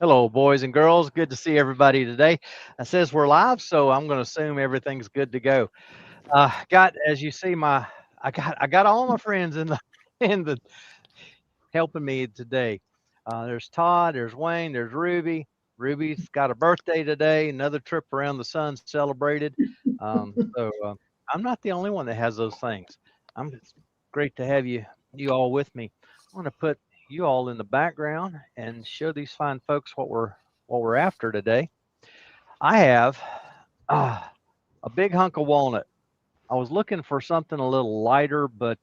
Hello, boys and girls. Good to see everybody today. It says we're live, so I'm going to assume everything's good to go. Got as you see, I got all my friends in the in the helping me today. There's Todd, there's Wayne, there's Ruby. Ruby's got a birthday today. Another trip around the sun celebrated. So I'm not the only one that has those things. It's great to have you all with me. I want to put you all in the background and show these fine folks what we're after today. I have uh, a big hunk of walnut. I was looking for something a little lighter, but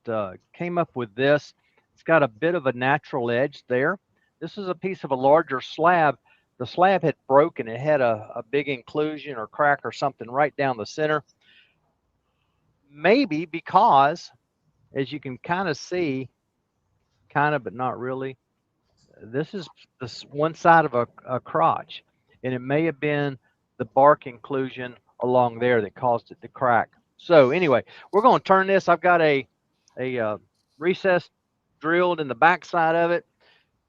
came up with this. It's got a bit of a natural edge there. This is a piece of a larger slab. The slab had broken. It had a big inclusion or crack or something right down the center. Maybe because, as you can kind of see, kind of, but not really, this is this one side of a crotch. And it may have been the bark inclusion along there that caused it to crack. So anyway, we're going to turn this. I've got a recess drilled in the back side of it,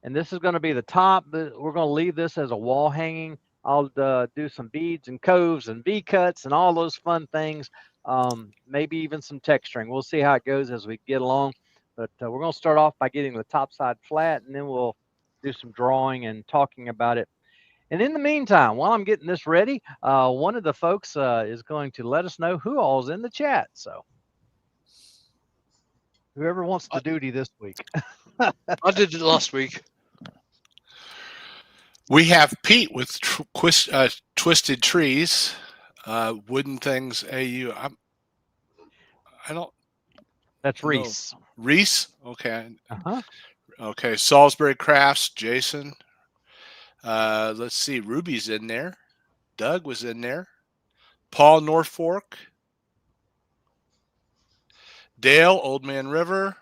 and this is going to be the top. We're going to leave this as a wall hanging. I'll do some beads and coves and V cuts and all those fun things. Maybe even some texturing. We'll see how it goes as we get along. But we're going to start off by getting the top side flat, and then we'll do some drawing and talking about it. And in the meantime, while I'm getting this ready, one of the folks is going to let us know who all's in the chat. So whoever wants the duty this week. I did it last week. We have Pete with Twisted Trees, Wooden Things AU. I don't. That's know. Reese. Reese? Okay. Uh-huh. Okay. Salisbury Crafts, Jason. Let's see. Ruby's in there. Doug was in there. Paul Norfolk. Dale, Old Man River.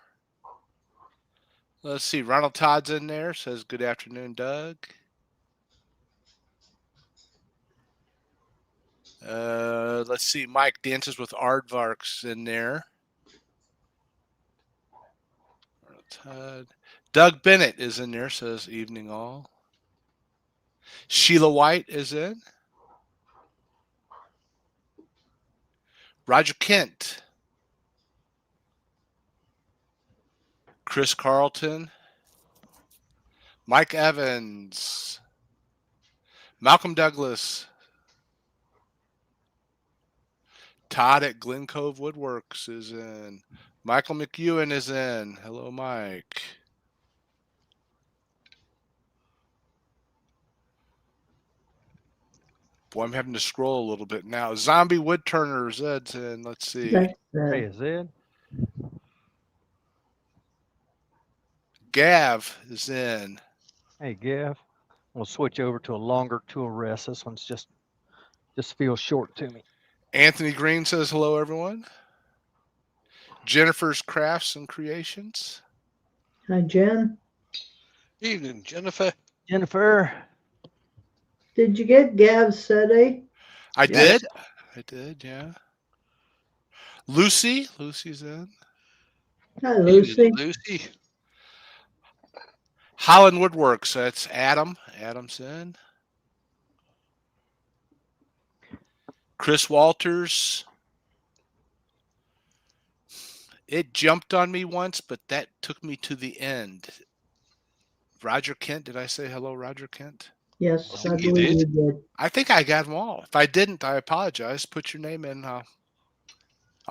Let's see. Ronald Todd's in there. Says, good afternoon, Doug. Let's see. Mike Dances with Aardvarks in there. Doug Bennett is in there. Says, evening all. Sheila White is in. Roger Kent. Chris Carlton. Mike Evans. Malcolm Douglas. Todd at Glen Cove Woodworks is in. Michael McEwen is in. Hello, Mike. Boy, I'm having to scroll a little bit now. Zombie Woodturner Zed's in. Let's see. Hey, Zed. Gav is in. Hey, Gav. We'll switch over to a longer tool rest. This one's just feels short to me. Anthony Green says hello, everyone. Jennifer's Crafts and Creations. Hi, Jen. Evening, Jennifer. Jennifer. Did you get Gav's SETI? I Yes. did. I did, yeah. Lucy's in. Hi, Lucy. Evening, Lucy. Holland Woodworks, that's Adam. Adam's in. Chris Walters. It jumped on me once, but that took me to the end. Roger Kent, did I say hello, Roger Kent? Yes, I I think you believe did. you did. I think I got them all. If I didn't, I apologize. Put your name in. I'll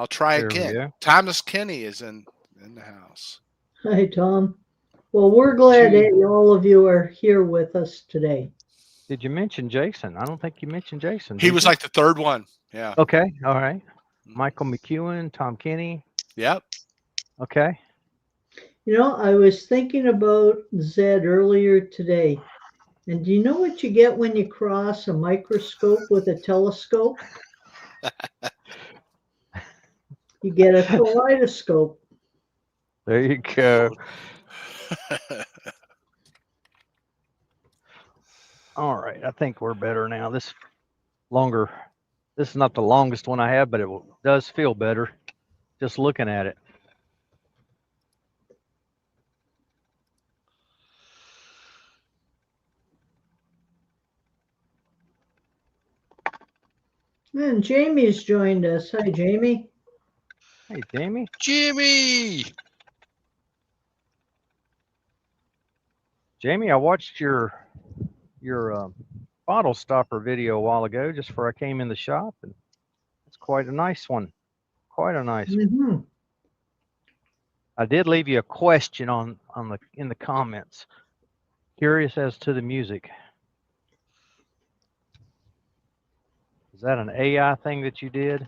try There we again. go. Thomas Kenny is in the house. Hi, Tom. Well, we're glad Gee. that all of you are here with us today. Did you mention Jason? I don't think you mentioned Jason. He did was you? like the third one. Yeah. Okay. All right. Michael McEwen, Tom Kenny. Yep. Okay. You know, I was thinking about Zed earlier today. And do you know what you get when you cross a microscope with a telescope? You get a kaleidoscope. There you go. All right. I think we're better now. This is not the longest one I have, but it does feel better just looking at it. And Jamie's joined us. Hi, Jamie. Hey, Jamie. Jimmy! Jamie, I watched your bottle stopper video a while ago, just before I came in the shop, and it's quite a nice one. Quite a nice one. Mm-hmm. I did leave you a question in the comments. Curious as to the music. Is that an AI thing that you did?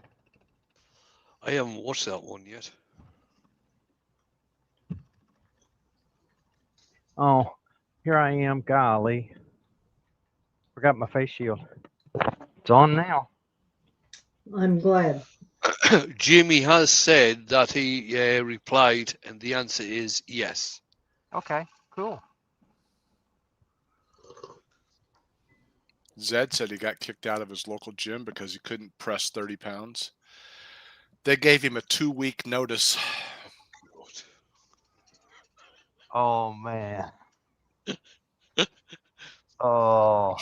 I haven't watched that one yet. Oh, here I am. Golly, forgot my face shield. It's on now. I'm glad. Jimmy has said that he replied, and the answer is yes. Okay, cool. Zed said he got kicked out of his local gym because he couldn't press 30 pounds. They gave him a 2-week notice. Oh man. Oh.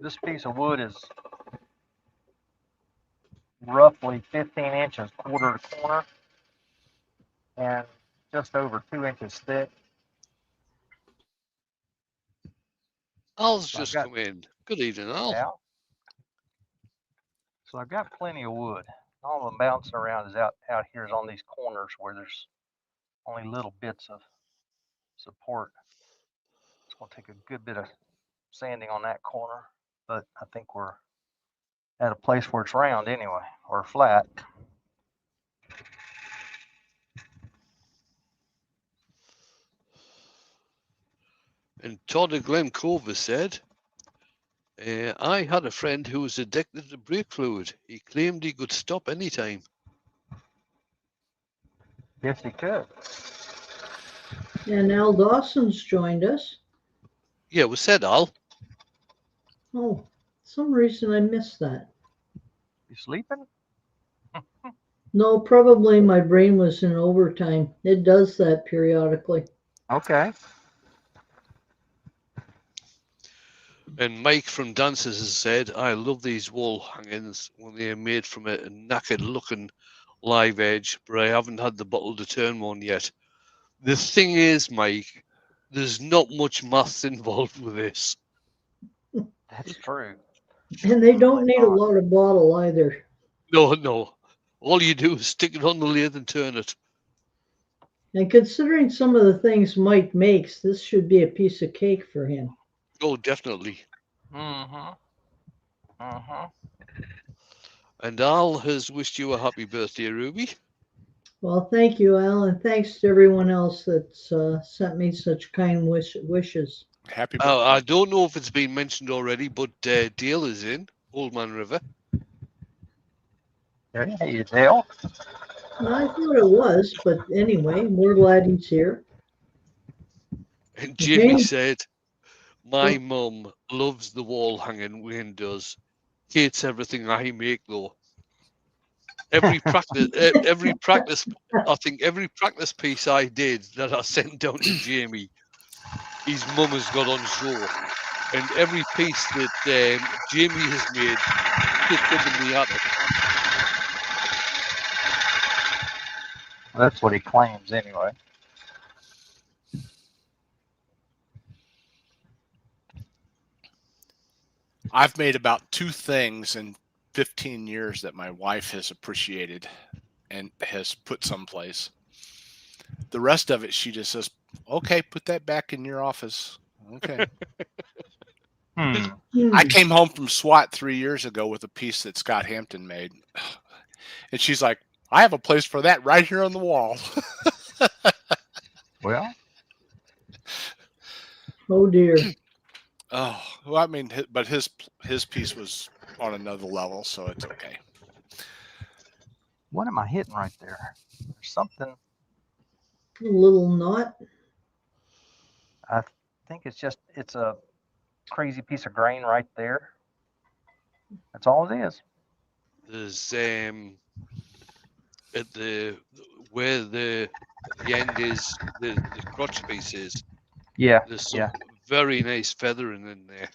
This piece of wood is roughly 15 inches quarter to corner and just over 2 inches thick. Al's So I've just got, come in. Good evening, Al. yeah. So I've got plenty of wood. All I'm bouncing around is out here is on these corners where there's only little bits of support. It's going to take a good bit of sanding on that corner, but I think we're at a place where it's round anyway, or flat. And Todd of Glen Cove has said, I had a friend who was addicted to brake fluid. He claimed he could stop anytime. Yes, he could. And Al Dawson's joined us. Yeah, was said, Al. Oh, some reason I missed that. You sleeping? No, probably my brain was in overtime. It does that periodically. Okay. And Mike from Dances has said, I love these wall hangings when they are made from a knackered looking live edge, but I haven't had the bottle to turn one yet. The thing is, Mike, there's not much maths involved with this. That's true. And they don't Really need a not. lot of bottle either. No. All you do is stick it on the lathe and turn it. And considering some of the things Mike makes, this should be a piece of cake for him. Oh, definitely. Mm-hmm. Mm-hmm. And Al has wished you a happy birthday, Ruby. Well, thank you, Al, and thanks to everyone else that's sent me such kind wishes. Happy birthday. I don't know if it's been mentioned already, but Dale is in, Old Man River. Hey, Dale. I thought it was, but anyway, we're glad he's here. And Jimmy James, said, my mum loves the wall hanging Wayne does. Hates everything I make though. Every practice, I think every practice piece I did that I sent down to Jamie, his mum has got on show. And every piece that Jamie has made sits up in the attic. That's what he claims anyway. I've made about 2 things in 15 years that my wife has appreciated and has put someplace. The rest of it, she just says, okay, put that back in your office. Okay. I came home from SWAT 3 years ago with a piece that Scott Hampton made. And she's like, I have a place for that right here on the wall. Well. Oh dear. Oh, well, I mean, but his piece was on another level, so it's okay. What am I hitting right there? There's something. A little knot. I think it's a crazy piece of grain right there. That's all it is. there's at the where the end is, the crotch piece is. Yeah, There's yeah. some very nice feathering in there.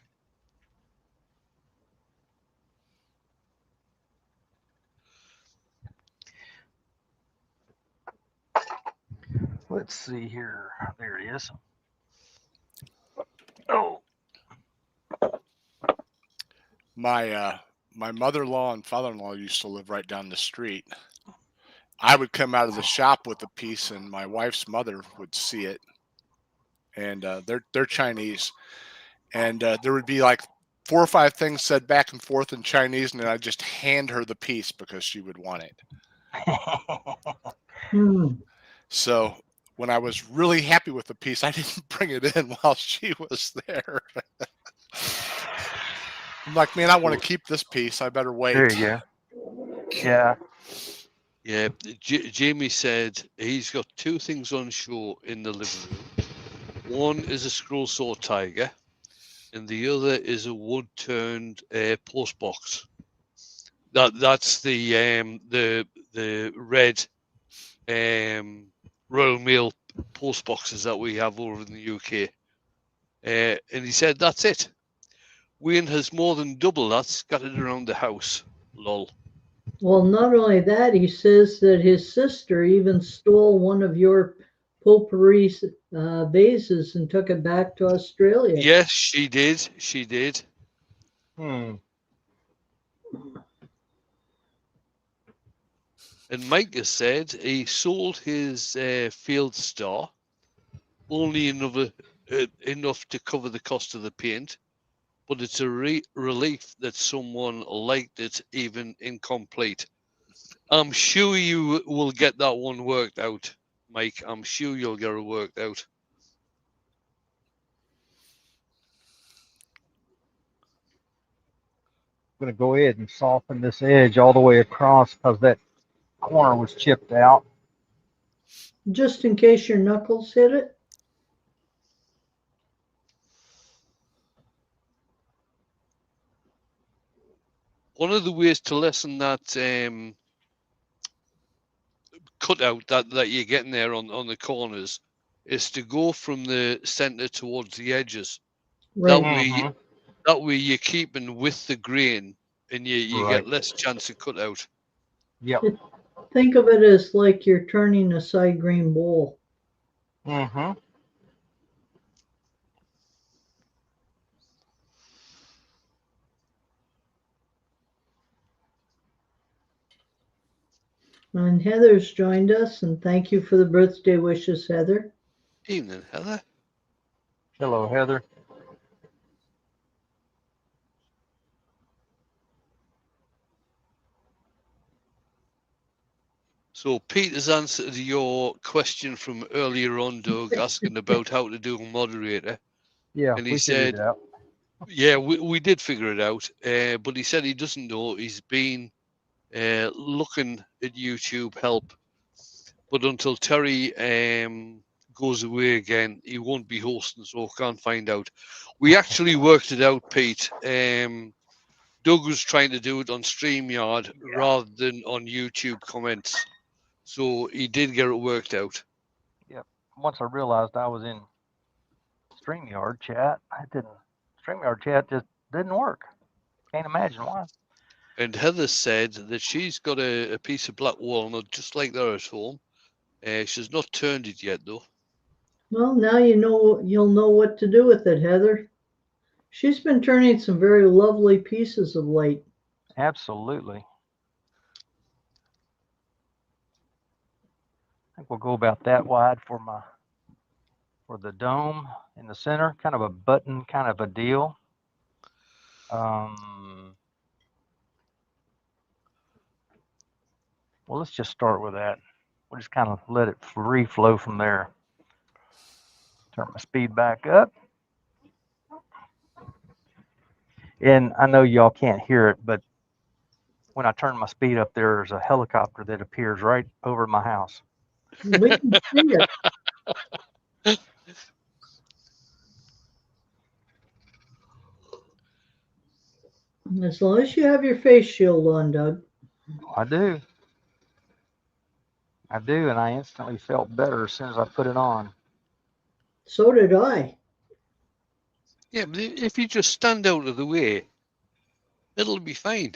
Let's see here. There it is. Oh, My mother-in-law and father-in-law used to live right down the street. I would come out of the shop with a piece, and my wife's mother would see it, and they're Chinese, and there would be like 4 or 5 things said back and forth in Chinese, and then I'd just hand her the piece because she would want it. Hmm. So when I was really happy with the piece, I didn't bring it in while she was there. I'm like, man, I want to keep this piece. I better wait. there you go. Yeah. Yeah, Jamie said he's got 2 things on show in the living room. One is a scroll saw tiger, and the other is a wood-turned post box. That's the red Royal Mail post boxes that we have over in the UK. And he said that's it. Wayne has more than double that scattered around the house. Lol. Well, not only that, he says that his sister even stole one of your potpourri vases and took it back to Australia. Yes, she did. She did. Hmm. And Mike has said he sold his Field Star only enough to cover the cost of the paint, but it's a relief that someone liked it even incomplete. I'm sure you will get that one worked out, Mike. I'm sure you'll get it worked out. I'm going to go ahead and soften this edge all the way across because that corner was chipped out. Just in case your knuckles hit it. One of the ways to lessen that cutout that you're getting there on the corners is to go from the center towards the edges. Right. That way you're keeping with the grain, and you Right. get less chance of cutout. Yep. Think of it as like you're turning a side green bowl. Mm-hmm. And Heather's joined us, and thank you for the birthday wishes, Heather. Evening, Heather. Hello, Heather. So Peter's answer to your question from earlier on, Doug, asking about how to do a moderator. Yeah, And he we figured said, it out. yeah, we did figure it out. But he said he doesn't know. He's been looking at YouTube help. But until Terry goes away again, he won't be hosting, so can't find out. We actually worked it out, Pete. Doug was trying to do it on StreamYard rather than on YouTube comments. So he did get it worked out. Yep. Once I realized I was in StreamYard chat, StreamYard chat just didn't work. Can't imagine why. And Heather said that she's got a piece of black walnut just like that at home. She's not turned it yet, though. Well, now you'll know what to do with it, Heather. She's been turning some very lovely pieces of late. Absolutely. I think we'll go about that wide for the dome in the center, kind of a button kind of a deal. Well, let's just start with that. We'll just kind of let it free flow from there. Turn my speed back up. And I know y'all can't hear it, but when I turn my speed up, there's a helicopter that appears right over my house. We can see it. As long as you have your face shield on, Doug. I do. I do, and I instantly felt better as soon as I put it on. So did I. Yeah, but if you just stand out of the way, it'll be fine.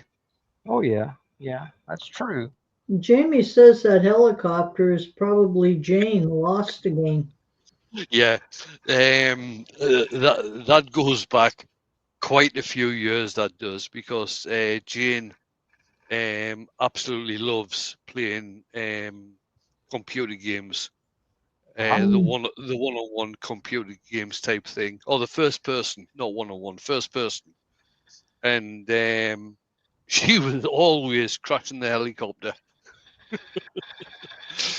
Oh yeah, yeah, that's true. Jamie says that helicopter is probably Jane lost again. Yeah, that goes back quite a few years. That does, because Jane absolutely loves playing computer games. The one-on-one computer games type thing, or the first person, not one-on-one, first person. And she was always crashing the helicopter.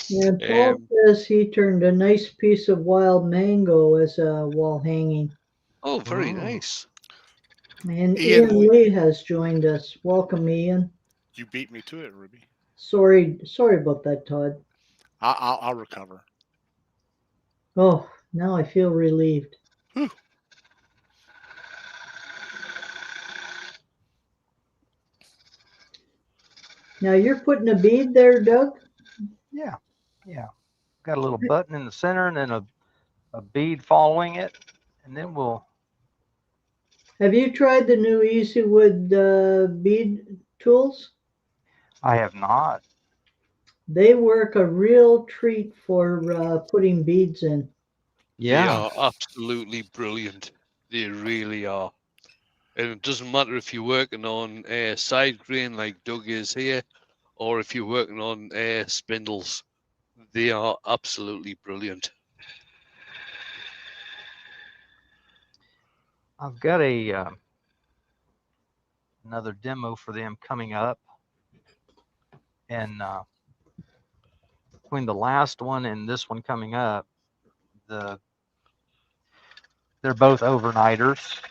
And Paul says he turned a nice piece of wild mango as a wall hanging. Oh, very Mm. nice. And Ian, Ian Lee has joined us. Welcome, Ian. you beat me to it, Ruby. Sorry about that, Todd. I'll recover. Oh, now I feel relieved. Whew. Now you're putting a bead there, Doug? Yeah, yeah. Got a little button in the center, and then a bead following it, and then we'll. Have you tried the new Easy Wood bead tools? I have not. They work a real treat for putting beads in. They Yeah, are absolutely brilliant. They really are. And it doesn't matter if you're working on side grain like Doug is here, or if you're working on spindles. They are absolutely brilliant. I've got a another demo for them coming up, and between the last one and this one coming up, they're both overnighters,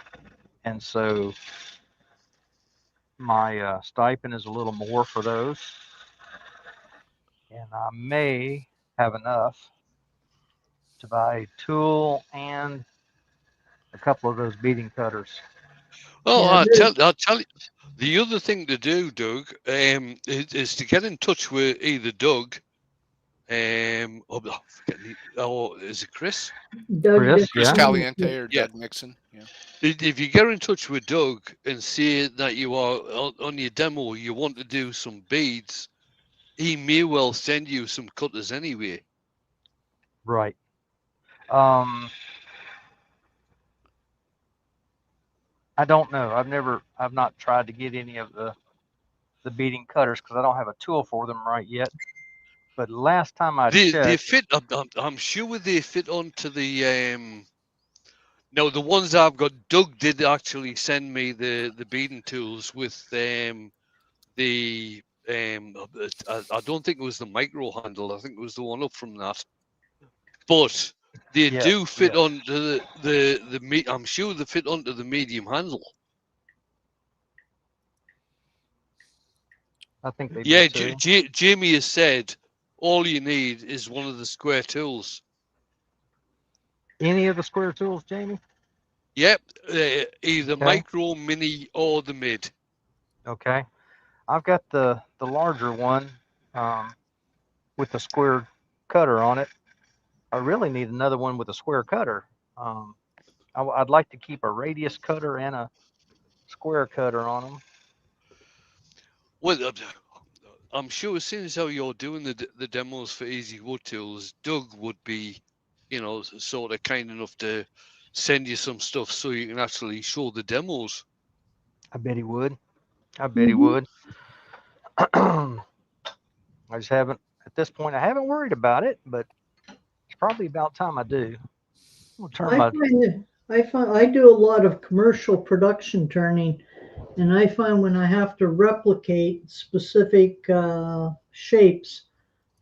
and so my stipend is a little more for those, and I may have enough to buy a tool and a couple of those beading cutters. Oh, Yeah, I'll tell you. The other thing to do, Doug, is to get in touch with either Doug, is it Chris? Doug Chris, Chris yeah. Caliente or Yeah. Doug Nixon. Yeah. If you get in touch with Doug and say that you are on your demo, you want to do some beads, he may well send you some cutters anyway. Right. I don't know. I've not tried to get any of the beading cutters because I don't have a tool for them right yet. But last time I They checked, fit. I'm sure they fit onto the. No, the ones I've got. Doug did actually send me the beading tools with the. I don't think it was the micro handle. I think it was the one up from that. But they yes, do fit yes, onto the. I'm sure they fit onto the medium handle. I think they Yeah, do too. Jamie has said all you need is one of the square tools. Any of the square tools, Jamie? Yep, either Okay. micro, mini, or the mid. Okay. I've got the larger one with the square cutter on it. I really need another one with a square cutter. I'd like to keep a radius cutter and a square cutter on them. Well, I'm sure as soon as how you're doing the demos for Easy Wood Tools, Doug would be, sort of kind enough to send you some stuff so you can actually show the demos. I bet he would. I bet he would. I just haven't, at this point, I haven't worried about it, but it's probably about time I do. We'll turn my. I do a lot of commercial production turning, and I find when I have to replicate specific shapes,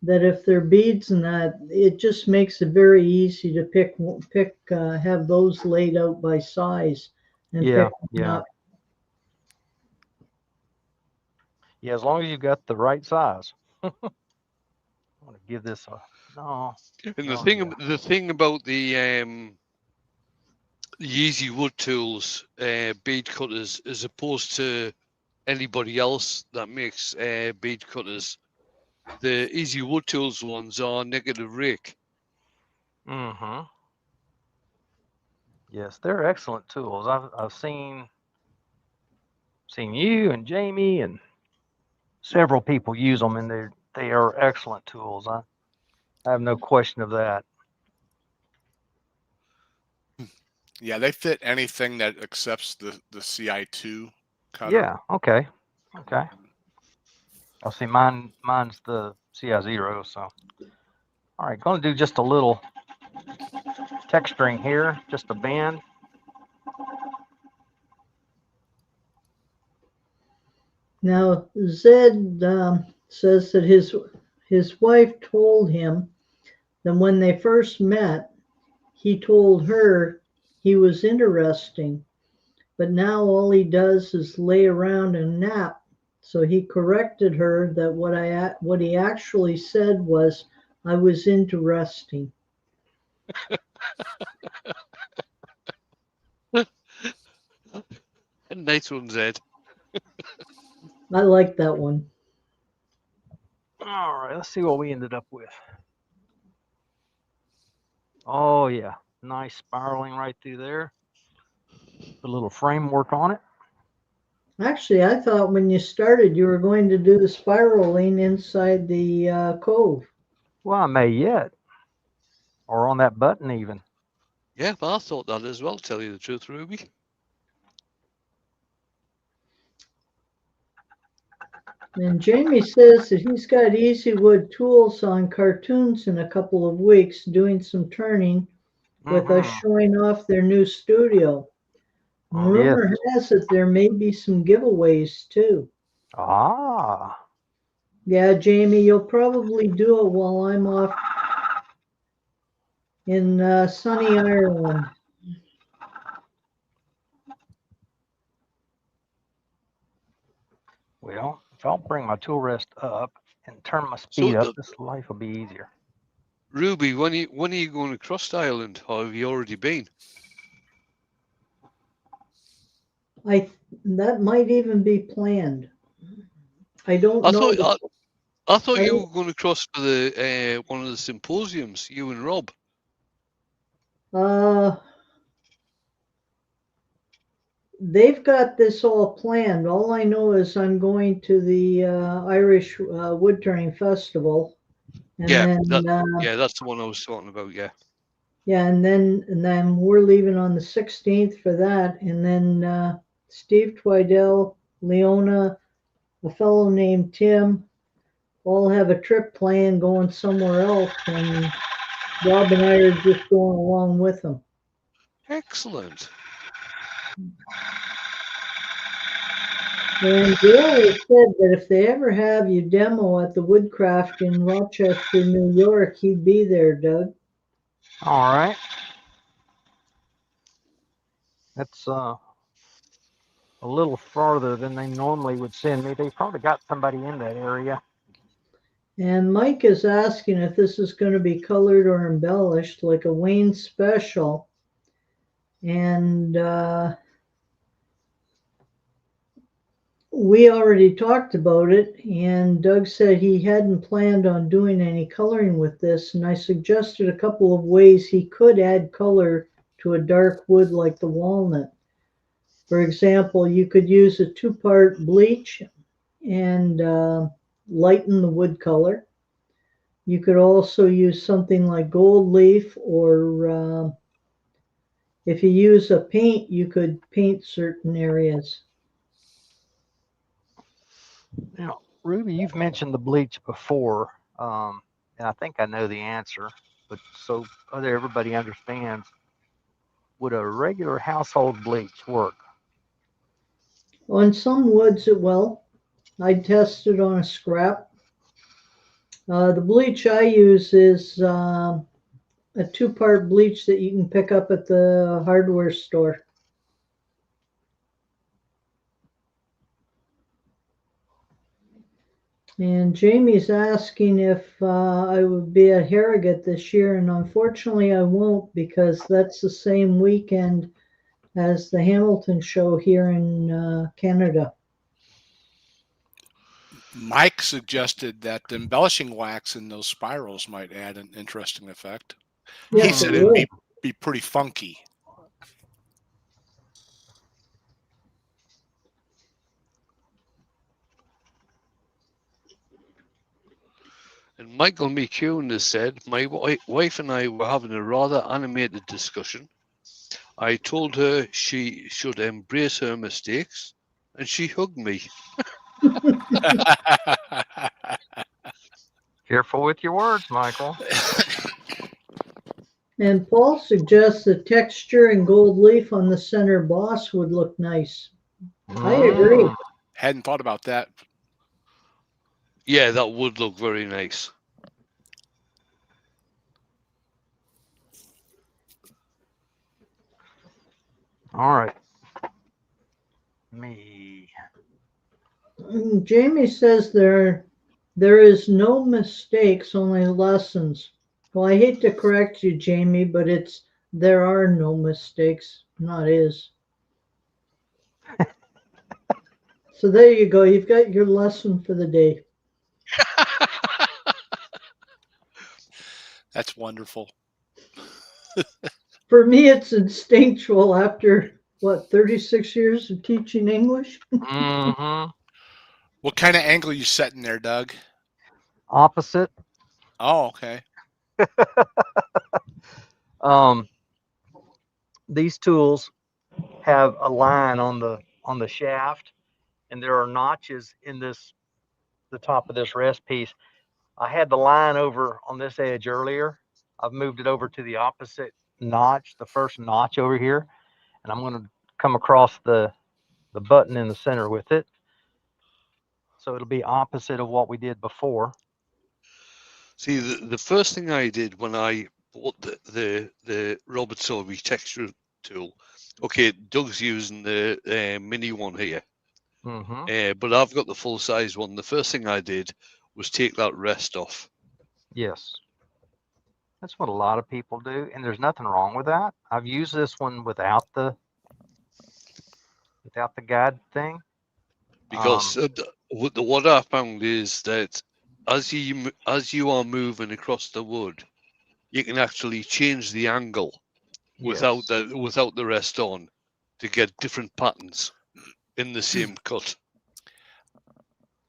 that if they're beads and that, it just makes it very easy to have those laid out by size and Yeah, pick them yeah. up. Yeah, as long as you've got the right size. I want to give this a no. And Oh, yeah. the thing about the Easy Wood Tools bead cutters, as opposed to anybody else that makes bead cutters. The Easy Wood Tools ones are negative rake. Mm-hmm. Yes, they're excellent tools. I've seen you and Jamie and several people use them, and they are excellent tools. I have no question of that. Yeah, they fit anything that accepts the CI2 cutter. Yeah. Okay. Okay. I'll see. Mine's the CI0. So, all right, going to do just a little texturing here, just a band. Now, Zed says that his wife told him that when they first met, he told her he was interesting, but now all he does is lay around and nap. So he corrected her that what he actually said was, "I was interesting." Nice one, Zed. I like that one. All right, let's see what we ended up with. Oh yeah, nice spiraling right through there. Put a little framework on it. Actually, I thought when you started, you were going to do the spiraling inside the cove. Well, I may yet, or on that button even. Yeah, I thought that as well, tell you the truth, Ruby. And Jamie says that he's got Easy Wood Tools on cartoons in a couple of weeks doing some turning with us showing off their new studio. Rumor has it there may be some giveaways too. Ah. Yeah, Jamie, you'll probably do it while I'm off in sunny Ireland. Well, if I'll bring my tool rest up and turn my speed up, this life will be easier. Ruby, when are you going across the island, or have you already been? That might even be planned. I don't know. I thought you were going across for the one of the symposiums, you and Rob. They've got this all planned. All I know is I'm going to the Irish Wood Turning Festival. And that's the one I was talking about. Yeah. Yeah, and then we're leaving on the 16th for that, and then Steve Twidell, Leona, a fellow named Tim, all have a trip planned going somewhere else, and Rob and I are just going along with them. Excellent. And Dale has said that if they ever have you demo at the Woodcraft in Rochester, New York, he'd be there, Doug. All right. That's a little farther than they normally would send me. They probably got somebody in that area. And Mike is asking if this is going to be colored or embellished like a Wayne special. And we already talked about it, and Doug said he hadn't planned on doing any coloring with this, and I suggested a couple of ways he could add color to a dark wood like the walnut. For example, you could use a 2-part bleach and lighten the wood color. You could also use something like gold leaf, or if you use a paint, you could paint certain areas. Now, Ruby, you've mentioned the bleach before, and I think I know the answer, but so everybody understands, would a regular household bleach work? On some woods it will. I'd test it on a scrap. The bleach I use is a 2-part bleach that you can pick up at the hardware store. And Jamie's asking if I would be at Harrogate this year, and unfortunately I won't, because that's the same weekend as the Hamilton show here in Canada. Mike suggested that the embellishing wax in those spirals might add an interesting effect. He Yes, said it it'd would. be pretty funky. And Michael McCune has said, my wife and I were having a rather animated discussion. I told her she should embrace her mistakes, and she hugged me. Careful with your words, Michael. And Paul suggests the texture and gold leaf on the center boss would look nice. I agree. Hadn't thought about that. Yeah, that would look very nice. All right. Me. Jamie says there is no mistakes, only lessons. Well, I hate to correct you, Jamie, but it's there are no mistakes, not is. So there you go. You've got your lesson for the day. That's wonderful. For me, it's instinctual after what 36 years of teaching English. Mm-hmm. What kind of angle you setting there, Doug? Opposite. Oh, okay. These tools have a line on the shaft, and there are notches in the top of this rest piece. I had the line over on this edge earlier. I've moved it over to the opposite notch, the first notch over here, and I'm going to come across the button in the center with it. So it'll be opposite of what we did before. See, the first thing I did when I bought the Robert Sorby texture tool, okay, Doug's using the mini one here, but I've got the full size one. The first thing I did was take that rest off. Yes. That's what a lot of people do, and there's nothing wrong with that. I've used this one without the guide thing. Because what I found is that as you are moving across the wood, you can actually change the angle without the rest on to get different patterns in the same cut.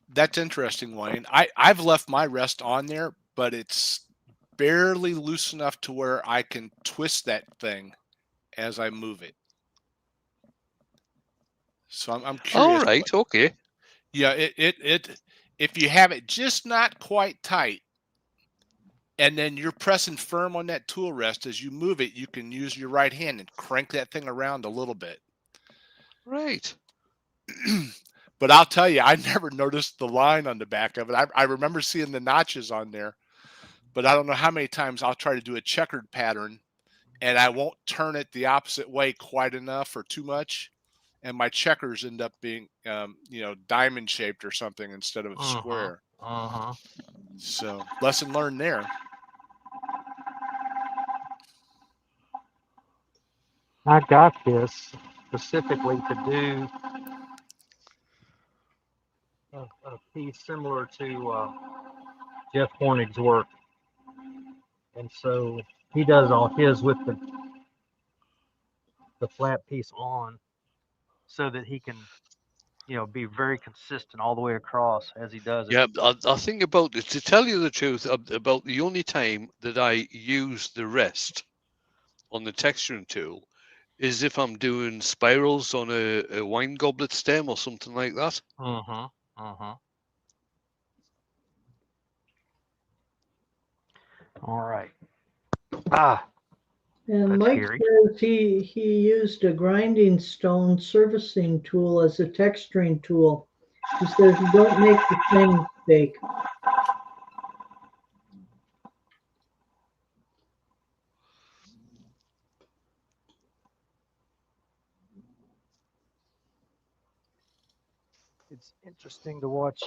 That's interesting, Wayne. I've left my rest on there, but it's barely loose enough to where I can twist that thing as I move it. So I'm curious. All right, okay. Yeah, it if you have it just not quite tight, and then you're pressing firm on that tool rest as you move it, you can use your right hand and crank that thing around a little bit. Right. But I'll tell you, I never noticed the line on the back of it. I remember seeing the notches on there, but I don't know how many times I'll try to do a checkered pattern and I won't turn it the opposite way quite enough or too much. And my checkers end up being, diamond shaped or something instead of square. So lesson learned there. I got this specifically to do a piece similar to Jeff Hornig's work, and so he does all his with the flat piece on, so that he can, be very consistent all the way across as he does it. Yeah, I think about it. To tell you the truth, about the only time that I use the rest on the texturing tool is if I'm doing spirals on a wine goblet stem or something like that. All right. And That's Mike scary. says he used a grinding stone surfacing tool as a texturing tool. He says you don't make the same mistake. It's interesting to watch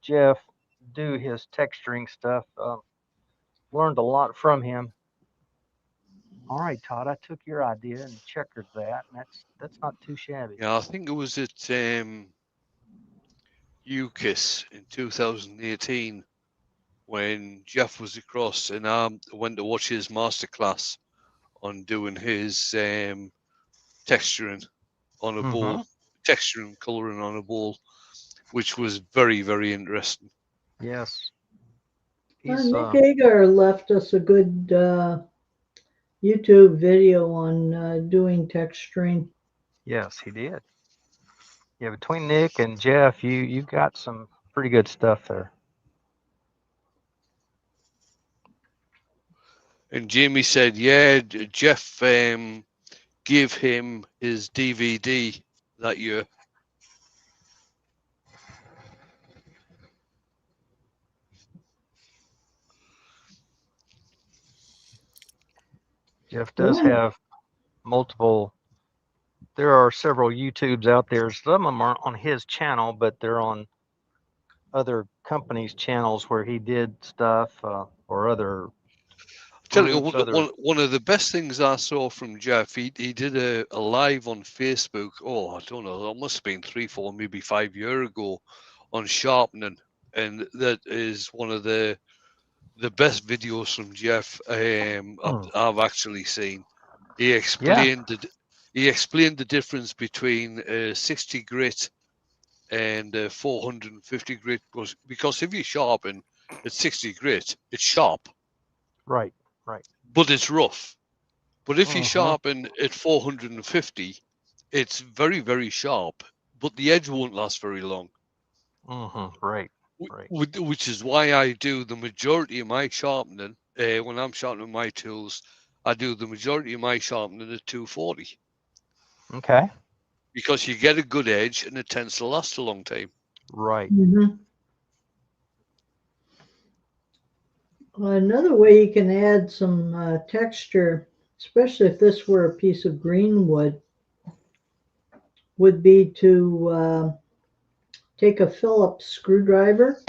Jeff do his texturing stuff. Learned a lot from him. All right, Todd, I took your idea and checkered that, and that's not too shabby. Yeah, I think it was at UKIS in 2018 when Jeff was across, and I went to watch his masterclass on doing his texturing on a bowl, texturing, colouring on a bowl, which was very, very interesting. Yes. Nick Agar left us a good YouTube video on doing texturing. Yes, he did. Yeah, between Nick and Jeff, you got some pretty good stuff there. And Jamie said, yeah, Jeff gave him his DVD that year. Jeff does have multiple. There are several YouTubes out there. Some of them aren't on his channel, but they're on other companies' channels where he did stuff or other. Tell you, one of the best things I saw from Jeff, he did a live on Facebook. Oh, I don't know, that must have been 3, 4, maybe 5 years ago, on sharpening, and that is one of the best videos from Jeff I've actually seen. He explained the difference between 60 grit and 450 grit, because if you sharpen at 60 grit, it's sharp. Right. But it's rough. But if you sharpen at 450, it's very, very sharp, but the edge won't last very long. Right. Which is why I do the majority of my sharpening, when I'm sharpening my tools, I do the majority of my sharpening at 240. Okay. Because you get a good edge and it tends to last a long time. Right. Another way you can add some texture, especially if this were a piece of green wood, would be to take a Phillips screwdriver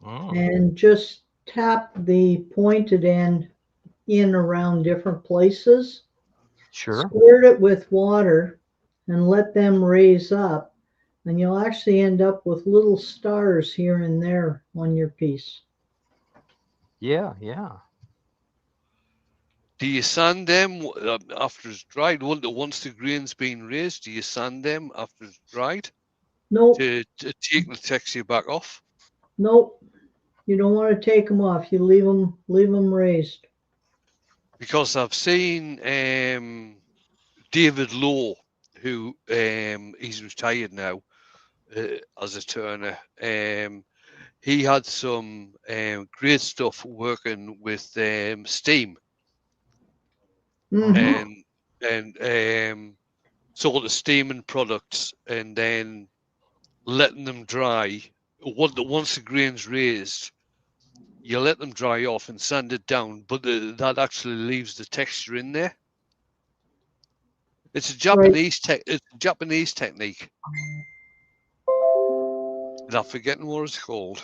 and just tap the pointed end in around different places. Sure. Squirt it with water and let them raise up, and you'll actually end up with little stars here and there on your piece. Yeah. Do you sand them after it's dried? Once the grain's been raised, do you sand them after it's dried? Nope. To take the texture back off? Nope. You don't want to take them off. You leave them raised. Because I've seen David Lowe, who he's retired now as a turner. He had some great stuff working with steam and sort of steaming products and then letting them dry. Once the grain's raised, you let them dry off and sand it down, but that actually leaves the texture in there. It's a Japanese technique. And I'm forgetting what it's called.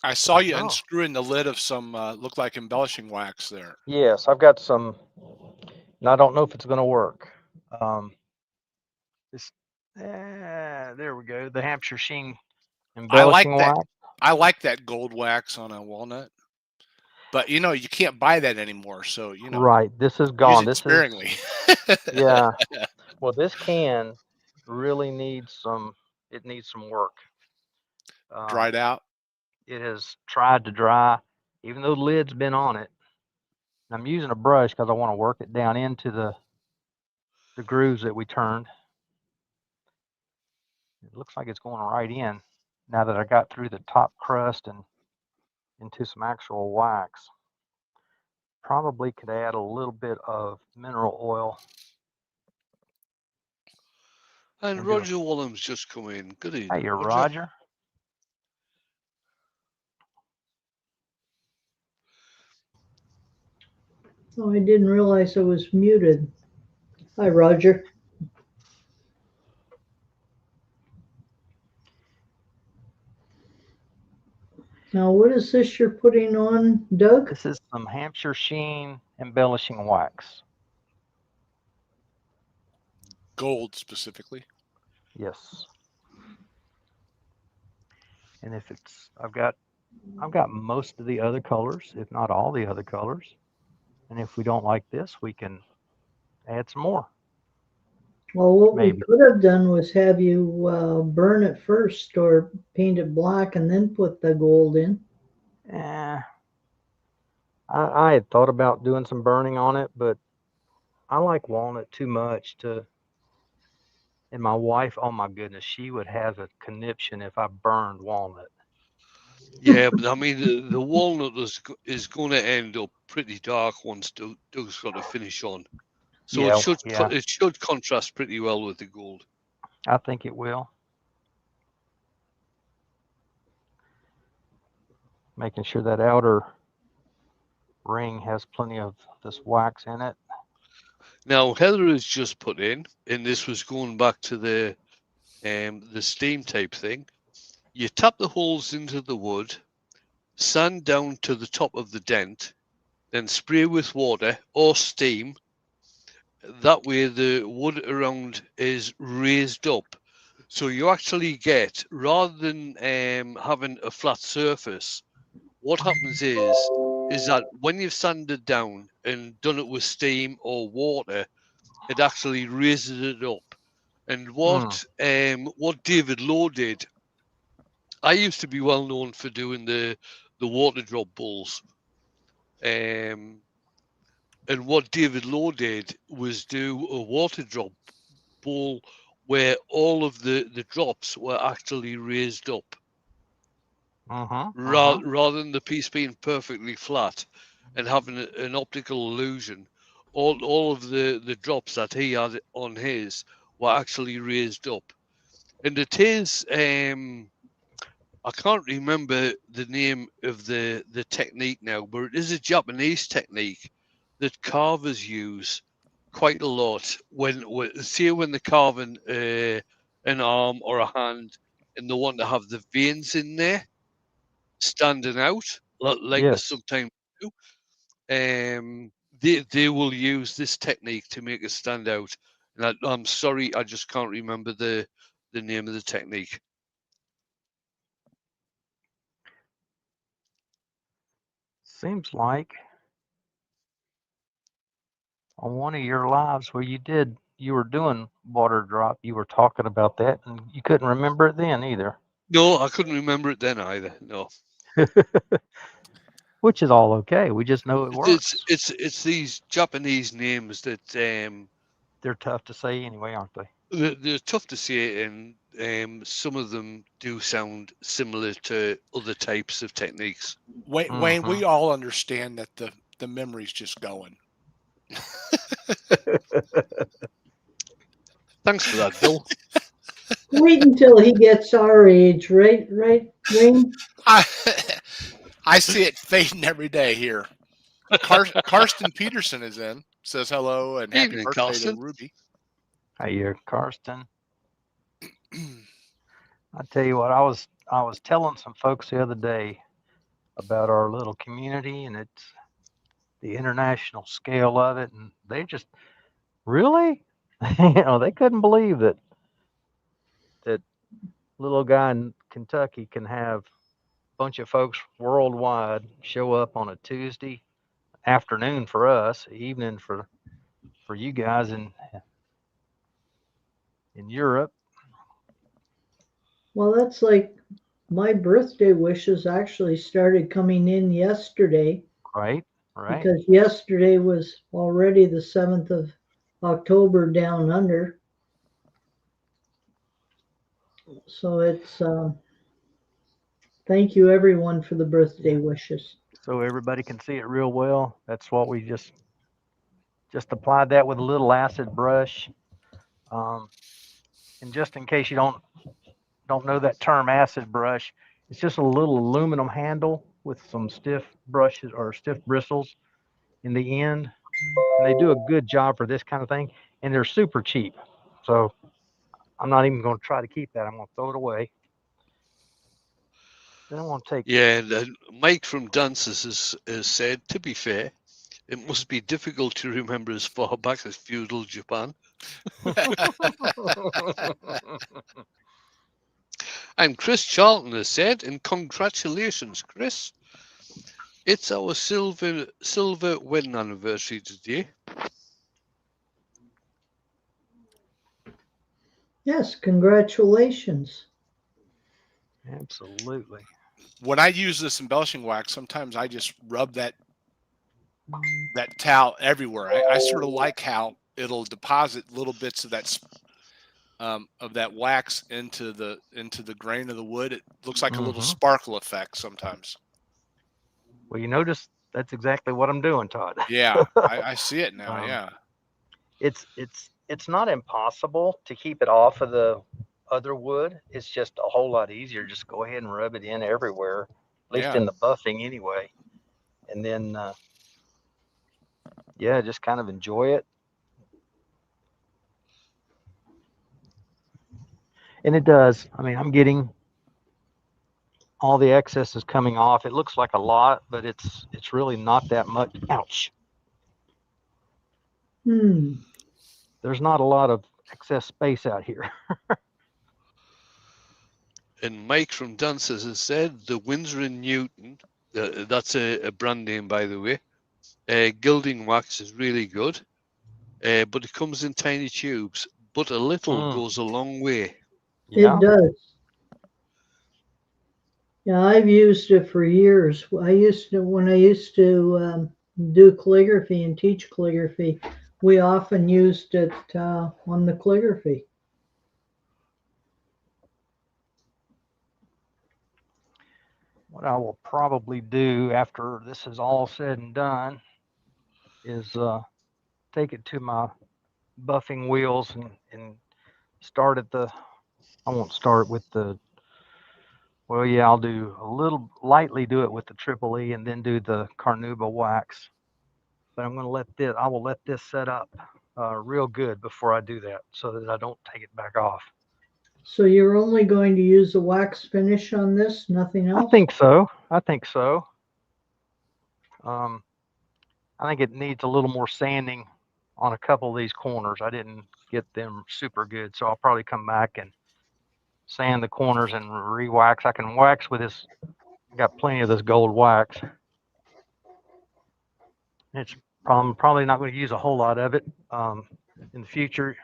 I saw you unscrewing the lid of some look like embellishing wax there. Yes, I've got some, and I don't know if it's going to work. There we go. The Hampshire Sheen embellishing wax. I like that gold wax on a walnut, but you can't buy that anymore. So right. This is gone. Use it sparingly. Yeah. Well, this can really needs some. It needs some work. Dried out. It has tried to dry, even though the lid's been on it. I'm using a brush because I want to work it down into the grooves that we turned. It looks like it's going right in now that I got through the top crust and into some actual wax. Probably could add a little bit of mineral oil. And Roger Wallam's just come in. Good evening. Hey, Roger. Oh, I didn't realize I was muted. Hi, Roger. Now, what is this you're putting on, Doug? This is some Hampshire Sheen embellishing wax. Gold specifically. Yes. And if it's, I've got most of the other colors, if not all the other colors. And if we don't like this, we can add some more. Well, what we Maybe. could have done was have you burn it first or paint it black and then put the gold in. Eh, I had thought about doing some burning on it, but I like walnut too much to. And my wife, oh my goodness, she would have a conniption if I burned walnut. Yeah, but I mean, the walnut is going to end up pretty dark once Doug's got to finish on. So Yeah, yeah, it should contrast pretty well with the gold. I think it will. Making sure that outer ring has plenty of this wax in it. Now Heather has just put in, and this was going back to the steam type thing. You tap the holes into the wood, sand down to the top of the dent, then spray with water or steam. That way the wood around is raised up. So you actually get, rather than having a flat surface, what happens is that when you've sanded down and done it with steam or water, it actually raises it up. And what David Lowe did, I used to be well known for doing the water drop bowls. And what David Lowe did was do a water drop bowl where all of the drops were actually raised up, rather than the piece being perfectly flat and having an optical illusion. All of the drops that he had on his were actually raised up. And it is, I can't remember the name of the technique now, but it is a Japanese technique that carvers use quite a lot when they're carving an arm or a hand and they want to have the veins in there standing out, like they Yes. sometimes do. They will use this technique to make it stand out. And I'm sorry, I just can't remember the name of the technique. Seems like on one of your lives where you were doing water drop, you were talking about that and you couldn't remember it then either. No, I couldn't remember it then either. No, Which is all okay. We just know it works. it's these Japanese names that They're tough to say anyway, aren't they? they're tough to say, and some of them do sound similar to other types of techniques. Wayne, we all understand that the memory's just going. Thanks for that, Bill. Wait until he gets our age, right, Wayne? I see it fading every day here. Karsten Peterson is in, says hello and happy Evening, birthday Karsten. to Ruby. Hey, Karsten. I tell you what, I was telling some folks the other day about our little community and it's the international scale of it, and they just really, they couldn't believe that little guy in Kentucky can have a bunch of folks worldwide show up on a Tuesday afternoon for us, evening for you guys in Europe. Well, that's like my birthday wishes actually started coming in yesterday. Right. Because yesterday was already the 7th of October down under. So it's thank you everyone for the birthday wishes. So everybody can see it real well. That's what we just applied that with a little acid brush. And just in case you don't know that term, acid brush, it's just a little aluminum handle with some stiff brushes or stiff bristles in the end. And they do a good job for this kind of thing, and they're super cheap. So I'm not even going to try to keep that. I'm going to throw it away. Then I want to take. Yeah, and Mike from Dances has said, to be fair, It must be difficult to remember as far back as feudal Japan. And Chris Charlton has said, and congratulations, Chris. It's our silver wedding anniversary today. Yes, congratulations. Absolutely. When I use this embellishing wax, sometimes I just rub that towel everywhere. I sort of like how it'll deposit little bits of that wax into the grain of the wood. It looks like a little sparkle effect sometimes. Well, you notice that's exactly what I'm doing, Todd. Yeah, I see it now. Yeah. It's not impossible to keep it off of the other wood. It's just a whole lot easier. Just go ahead and rub it in everywhere, at least in the buffing anyway. And then, yeah, just kind of enjoy it. And it does. I mean, I'm getting all the excess is coming off. It looks like a lot, but it's really not that much. Ouch. There's not a lot of excess space out here. And Mike from Dancers has said the Windsor & Newton, that's a brand name, by the way. Gilding wax is really good, but it comes in tiny tubes. But a little goes a long way. Yeah. It does. Yeah, I've used it for years. When I used to do calligraphy and teach calligraphy, we often used it on the calligraphy. What I will probably do after this is all said and done is take it to my buffing wheels and start at I won't start with well, yeah, I'll do a little lightly do it with the Triple E and then do the Carnauba wax. But I will let this set up real good before I do that so that I don't take it back off. So you're only going to use a wax finish on this, nothing else? I think so. I think it needs a little more sanding on a couple of these corners. I didn't get them super good, so I'll probably come back and sand the corners and re-wax. I can wax with this. I got plenty of this gold wax. I'm probably not going to use a whole lot of it in the future.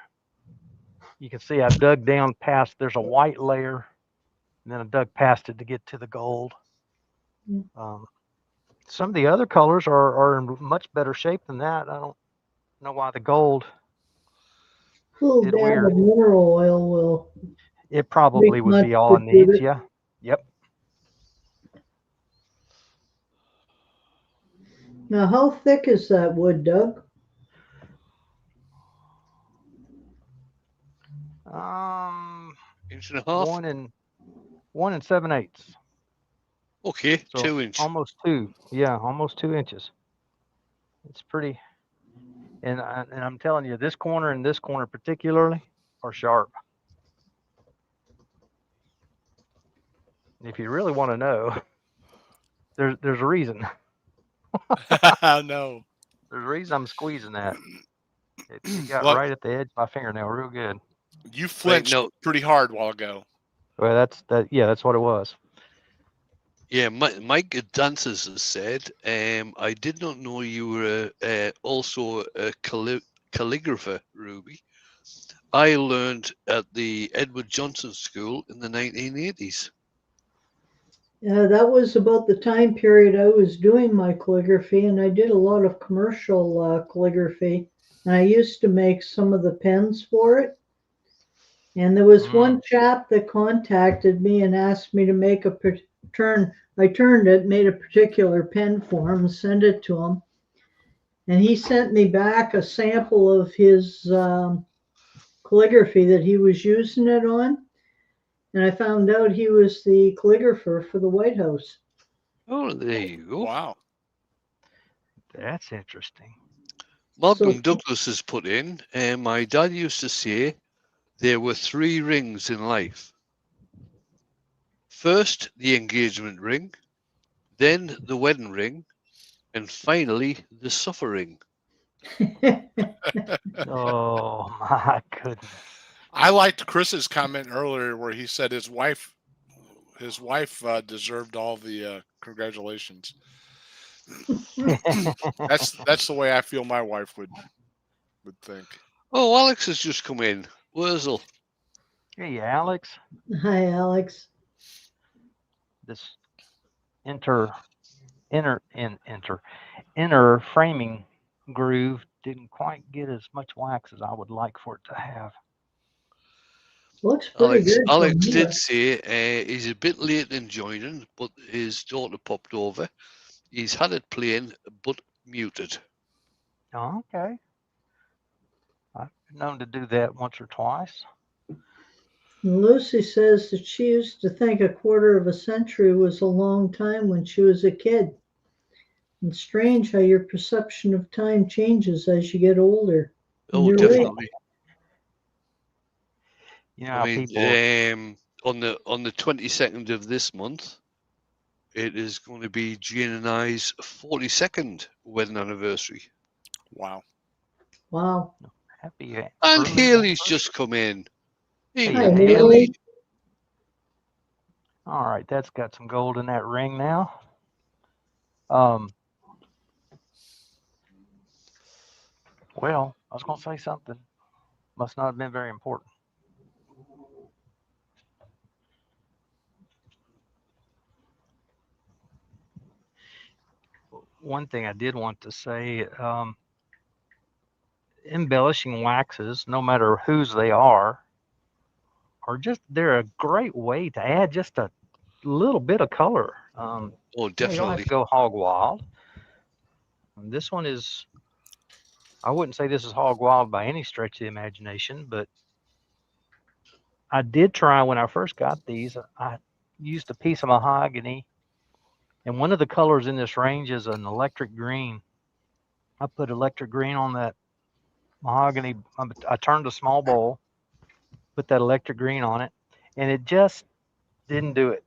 You can see I dug down past. There's a white layer, and then I dug past it to get to the gold. Some of the other colors are in much better shape than that. I don't know why the gold. A little dab of mineral oil will. It probably would be all it needs. Yeah. Yep. Now, how thick is that wood, Doug? Inch and a half. 1 7/8. Okay, so 2 inch. Almost 2. Yeah, almost 2 inches. It's pretty. And I'm telling you, this corner and this corner particularly are sharp. And if you really want to know, there's a reason. No. There's a reason I'm squeezing that. It got right at the edge of my fingernail, real good. You flinched pretty hard a while ago. Well, that's what it was. Yeah, Mike at Dancers has said, I did not know you were also a calligrapher, Ruby. I learned at the Edward Johnson School in the 1980s. Yeah, that was about the time period I was doing my calligraphy, and I did a lot of commercial calligraphy. And I used to make some of the pens for it. And there was one chap that contacted me and asked me to make I turned it, made a particular pen for him, sent it to him. And he sent me back a sample of his calligraphy that he was using it on. And I found out he was the calligrapher for the White House. Oh, there you go. Wow. That's interesting. Malcolm Douglas has put in, my dad used to say there were 3 rings in life. First, the engagement ring, then the wedding ring, And finally, the suffering. Oh my goodness. I liked Chris's comment earlier where he said his wife deserved all the congratulations. That's the way I feel my wife would think. Oh, Alex has just come in. Wurzel. Hey, Alex. Hi, Alex. This inner framing groove didn't quite get as much wax as I would like for it to have. Looks pretty good from Alex here. did say he's a bit late in joining, but his daughter popped over. He's had it playing, but muted. Oh, okay. I've been known to do that once or twice. And Lucy says that she used to think a quarter of a century was a long time when she was a kid. It's strange how your perception of time changes as you get older. Oh, You're definitely. You know I how mean, people on the 22nd of this month, it is going to be Jane and I's 42nd wedding anniversary. Wow. Wow. happy. And early Haley's anniversary. just come in. Hey, Evening, Haley. Haley. All right, that's got some gold in that ring now. Well, I was going to say something. Must not have been very important. One thing I did want to say, embellishing waxes, no matter whose they are just, they're a great way to add just a little bit of color. Oh, You don't definitely. have to go hog wild. And this one is, I wouldn't say this is hog wild by any stretch of the imagination, but I did try when I first got these. I used a piece of mahogany, and one of the colors in this range is an electric green. I put electric green on that mahogany. I turned a small bowl, put that electric green on it, and it just didn't do it.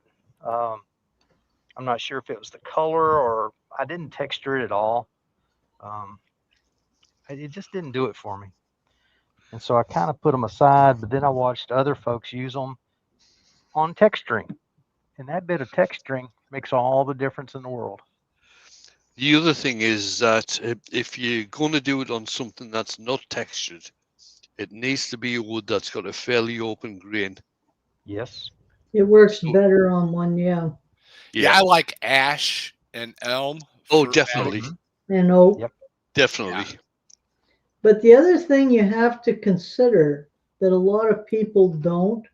I'm not sure if it was the color or I didn't texture it at all. It just didn't do it for me. And so I kind of put them aside, but then I watched other folks use them on texturing. And that bit of texturing makes all the difference in the world. The other thing is that if you're going to do it on something that's not textured, it needs to be a wood that's got a fairly open grain. Yes. It works better on one, Yeah, I like ash and elm. Oh, definitely. And oak. Yep. Definitely. Yeah. But the other thing you have to consider that a lot of people don't,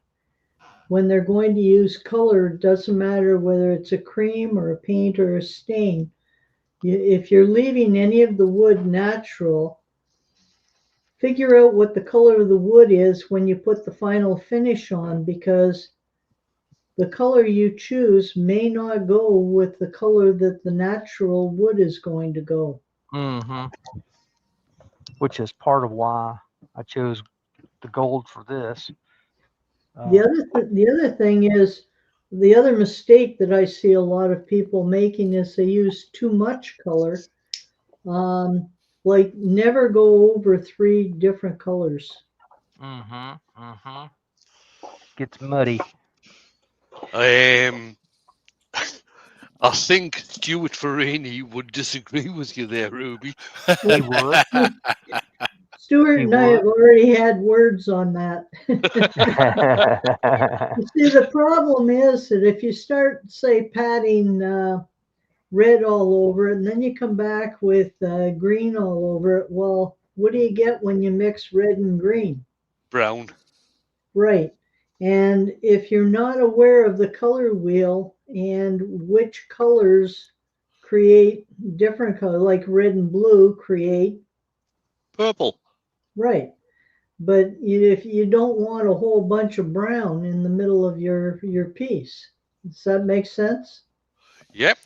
when they're going to use color, it doesn't matter whether it's a cream or a paint or a stain. If you're leaving any of the wood natural, figure out what the color of the wood is when you put the final finish on, because the color you choose may not go with the color that the natural wood is going to go. Mm-hmm. Which is part of why I chose the gold for this. The other thing is, the other mistake that I see a lot of people making is they use too much color. Like never go over 3 different colors. Mm-hmm. Mm-hmm. Gets muddy. I think Stuart Farini would disagree with you there, Ruby. He would. Stuart He and I have would. already had words on that. You see, the problem is that if you start, say, patting red all over it, and then you come back with green all over it, well, what do you get when you mix red and green? Brown. Right. And if you're not aware of the color wheel and which colors create different colors, like red and blue create Purple. right. But if you don't want a whole bunch of brown in the middle of your piece, does that make sense? Yep.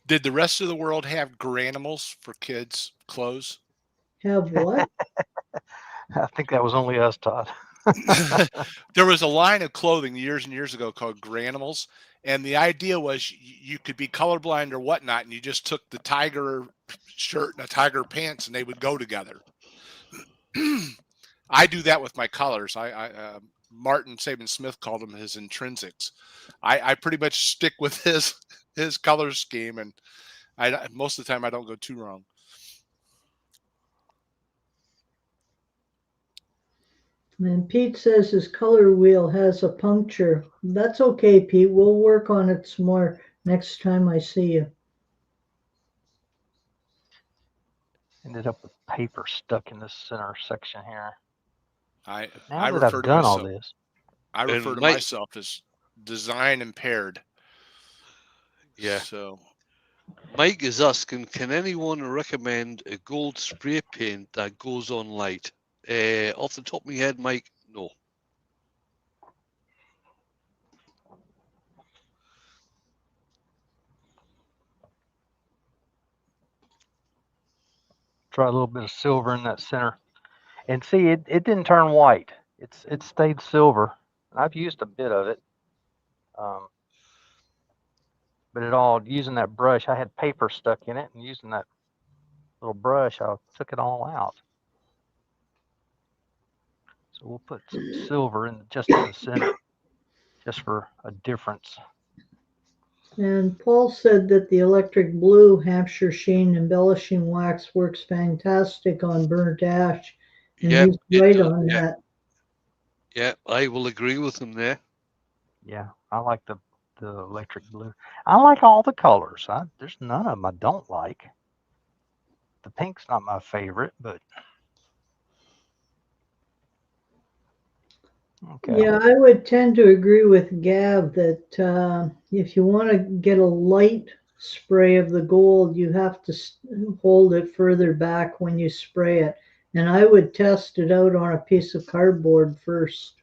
Did the rest of the world have granimals for kids' clothes? Have what? I think that was only us, Todd. There was a line of clothing years and years ago called Granimals, and the idea was you could be colorblind or whatnot, and you just took the tiger shirt and the tiger pants, and they would go together. I do that with my colors. Martin Saban Smith called them his intrinsics. I pretty much stick with his color scheme, and most of the time I don't go too wrong. And Pete says his color wheel has a puncture. That's okay, Pete. We'll work on it some more next time I see you. Ended up with paper stuck in this center section here. I Now that refer I've to done all myself. this, I refer to myself as design impaired. Yeah. So Mike is asking, can anyone recommend a gold spray paint that goes on light? Off the top of my head, Mike, no. try a little bit of silver in that center. And see, it didn't turn white. It stayed silver. I've used a bit of it. But it all, using that brush, I had paper stuck in it, and using that little brush, I took it all out. So we'll put some silver just in the center, just for a difference. And Paul said that the electric blue Hampshire Sheen embellishing wax works fantastic on burnt ash. And Yeah, he's right on that. Yeah, I will agree with him there. Yeah, I like the electric blue. I like all the colors. There's none of them I don't like. The pink's not my favorite, but okay. Yeah, I would tend to agree with Gav that if you want to get a light spray of the gold, you have to hold it further back when you spray it. And I would test it out on a piece of cardboard first.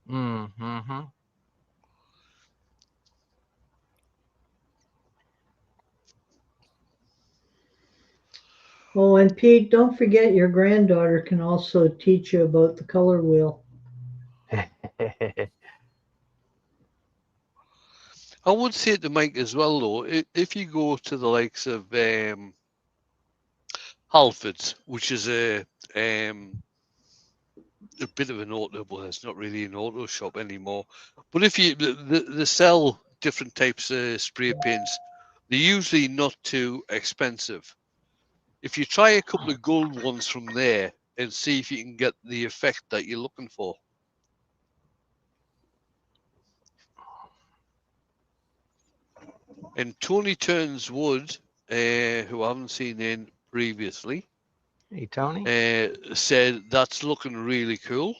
Mm-hmm. Oh, and Pete, don't forget your granddaughter can also teach you about the color wheel. I would say to Mike as well, though, if you go to the likes of Halfords, which is a bit of an auto, well, it's not really an auto shop anymore. But if you they sell different types of spray paints, they're usually not too expensive. If you try a couple of gold ones from there and see if you can get the effect that you're looking for. And Tony Turns Wood, who I haven't seen in previously, Hey, Tony. said that's looking really cool.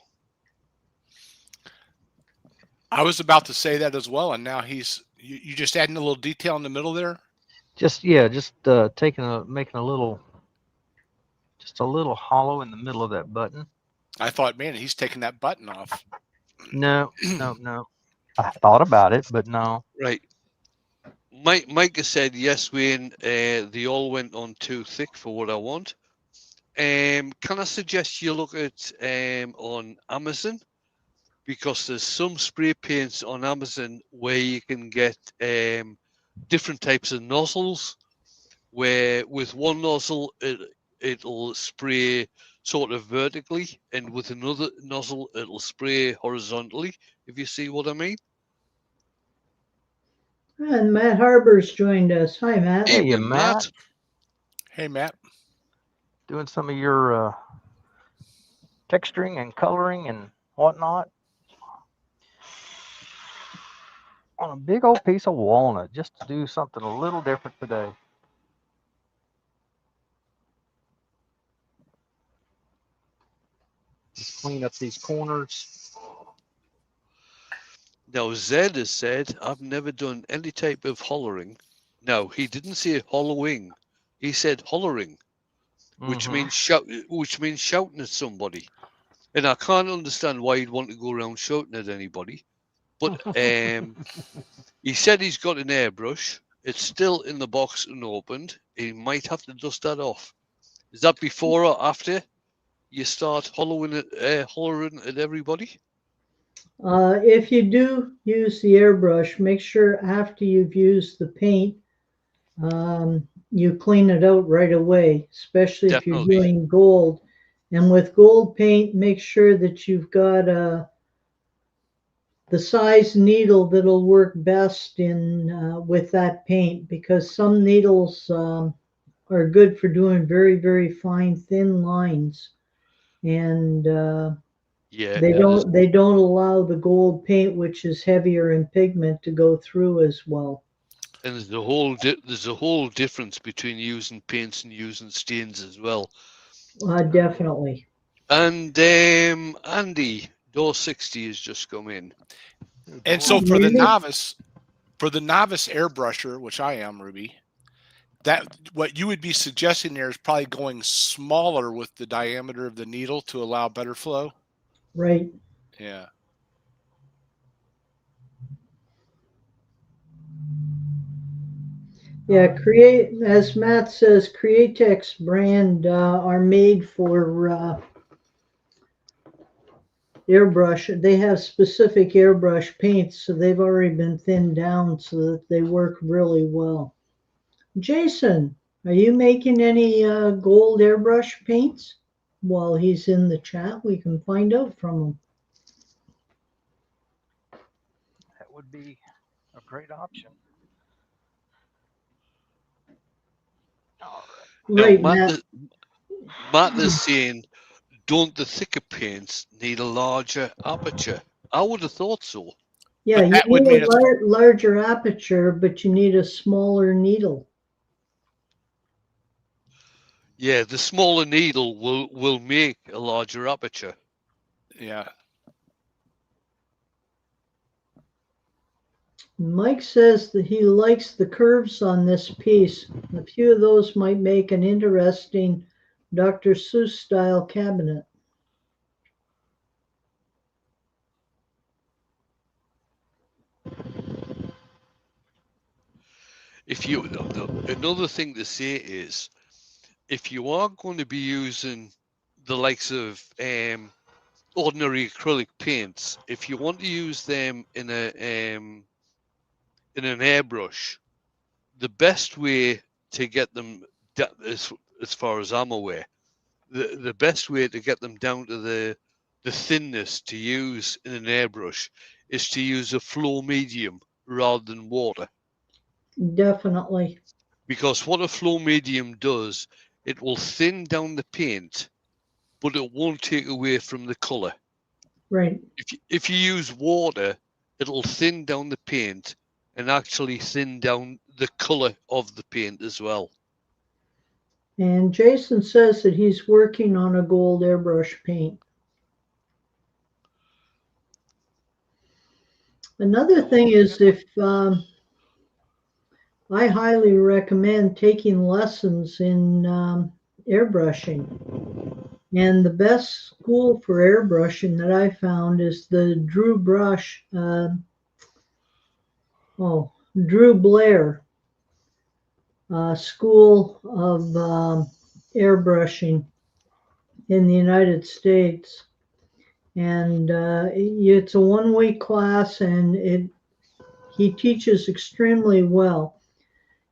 I was about to say that as well, and now you just adding a little detail in the middle there. Just making a little hollow in the middle of that button. I thought, man, he's taking that button off. No. I thought about it, but no. Right. Mike has said, yes, Wayne, they all went on too thick for what I want. Can I suggest you look at on Amazon? Because there's some spray paints on Amazon where you can get different types of nozzles, where with one nozzle it'll spray sort of vertically, and with another nozzle it'll spray horizontally, if you see what I mean. And Matt Harbor's joined us. Hi, Matt. Hey, Matt. Hey, Matt. Doing some of your texturing and coloring and whatnot on a big old piece of walnut, just to do something a little different today. Just clean up these corners. Now, Zed has said, I've never done any type of hollering. No, he didn't say hollowing. He said hollering, which means shouting at somebody. And I can't understand why he'd want to go around shouting at anybody. But he said he's got an airbrush. It's still in the box and opened. He might have to dust that off. Is that before or after? you start hollering at everybody? If you do use the airbrush, make sure after you've used the paint, you clean it out right away, especially if you're Definitely. doing gold. And with gold paint, make sure that you've got the size needle that'll work best in with that paint, because some needles are good for doing very, very fine, thin lines, and Yeah, they don't allow the gold paint, which is heavier in pigment, to go through as well. and there's a whole difference between using paints and using stains as well. Definitely. And Andy, door 60 has just come in. And so for Ruby? the novice airbrusher, which I am, Ruby, that what you would be suggesting there is probably going smaller with the diameter of the needle to allow better flow. Right. Yeah. Yeah, as Matt says, Createx brand are made for airbrush. They have specific airbrush paints, so they've already been thinned down so that they work really well. Jason, are you making any gold airbrush paints? While he's in the chat, we can find out from him. That would be a great option. All Right, Now, Matt. Matt is saying, don't the thicker paints need a larger aperture? I would have thought so. Yeah, But you that would need mean a larger aperture, but you need a smaller needle. Yeah, the smaller needle will make a larger aperture. yeah. Mike says that he likes the curves on this piece. A few of those might make an interesting Dr. Seuss style cabinet. Another thing to say is, if you are going to be using the likes of ordinary acrylic paints, if you want to use them in an airbrush, the best way to get them, as far as I'm aware, the best way to get them down to the thinness to use in an airbrush is to use a flow medium rather than water. Definitely. Because what a flow medium does, it will thin down the paint, but it won't take away from the color. Right. If you use water, it'll thin down the paint and actually thin down the color of the paint as well. And Jason says that he's working on a gold airbrush paint. Another thing is, if I highly recommend taking lessons in airbrushing. And the best school for airbrushing that I found is the Drew Blair School of Airbrushing in the United States. And it's a one-week class, and he teaches extremely well.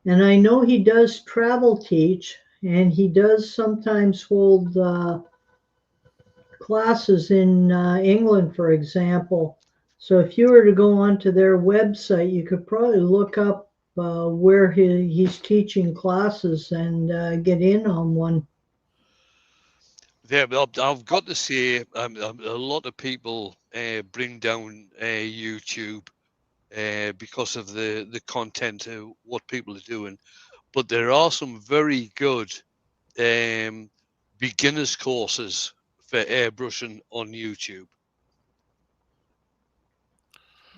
And I know he does travel teach, and he does sometimes hold classes in England, for example. So if you were to go onto their website, you could probably look up where he's teaching classes and get in on one. Yeah, I've got to say, a lot of people bring down YouTube because of the content of what people are doing, but there are some very good beginners courses for airbrushing on YouTube.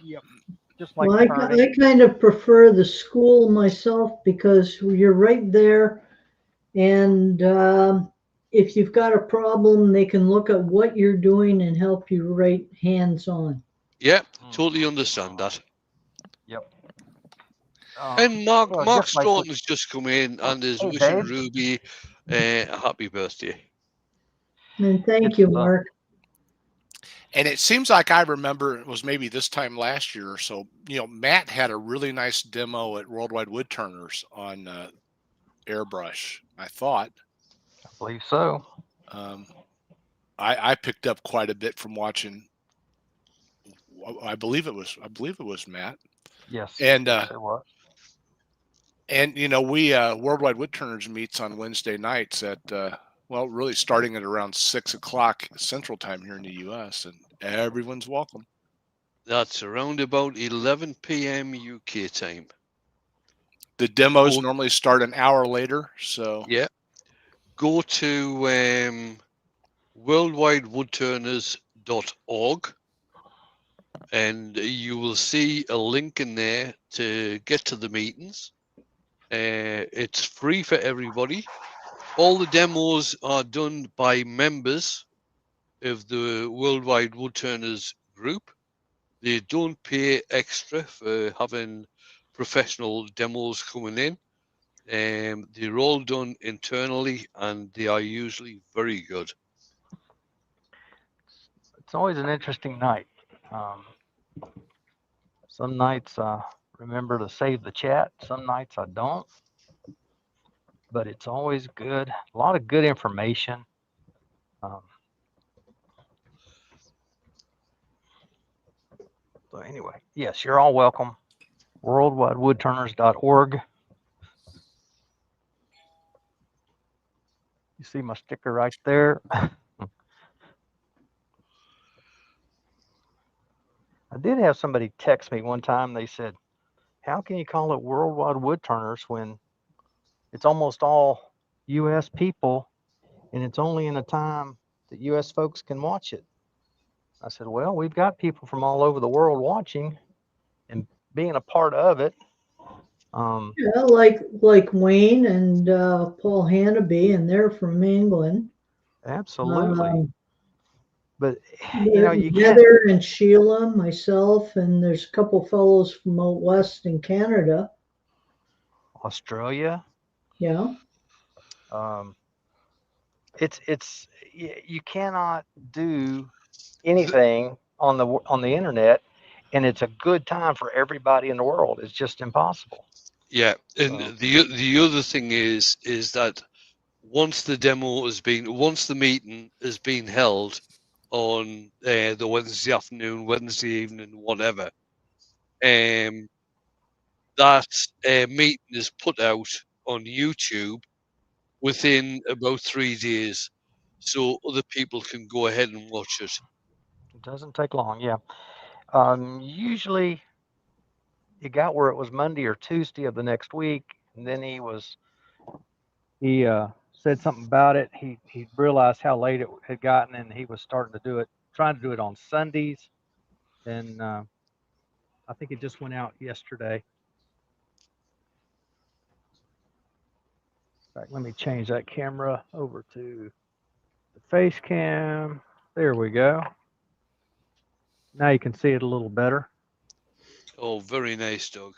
Yep. Just like Well, I kind of prefer the school myself because you're right there, and if you've got a problem, they can look at what you're doing and help you right hands-on. Yeah, totally understand that. Yep. And Mark just like Stratton's just come in and is Hey, wishing babe. Ruby a happy birthday. And thank It's you, Mark. And it seems like I remember it was maybe this time last year or so. Matt had a really nice demo at Worldwide Woodturners on airbrush. I thought. I believe so. I picked up quite a bit from watching. I believe it was Matt. Yes. And yes, it was. and we Worldwide Woodturners meets on Wednesday nights at really starting at around 6 o'clock Central Time here in the U.S. and everyone's welcome. That's around about 11 p.m. UK time. The demos normally start an hour later, so yeah. Go to worldwidewoodturners.org and you will see a link in there to get to the meetings. It's free for everybody. All the demos are done by members of the Worldwide Woodturners group. They don't pay extra for having professional demos coming in. They're all done internally and they are usually very good. It's always an interesting night. Some nights I remember to save the chat. Some nights I don't. But it's always good. A lot of good information. So anyway, yes, you're all welcome. Worldwidewoodturners.org. You see my sticker right there. I did have somebody text me one time. They said, how can you call it Worldwide Woodturners when it's almost all U.S. people and it's only in a time that U.S. folks can watch it? I said, well, we've got people from all over the world watching and being a part of it. Yeah, like Wayne and Paul Hannaby, and they're from England. Absolutely. But you can't. Heather and Sheila, myself, and there's a couple fellows from out west in Canada. Australia. Yeah. It's you cannot do anything on the internet, and it's a good time for everybody in the world. It's just impossible. Yeah, and the other thing is that once the meeting has been held on the Wednesday afternoon, Wednesday evening, whatever, that meeting is put out on YouTube within about 3 days, so other people can go ahead and watch it. It doesn't take long. Yeah. Usually, it got where it was Monday or Tuesday of the next week, and then he said something about it. He realized how late it had gotten, and he was trying to do it on Sundays. And I think it just went out yesterday. In fact, let me change that camera over to the face cam. There we go. Now you can see it a little better. Oh, very nice, Doug.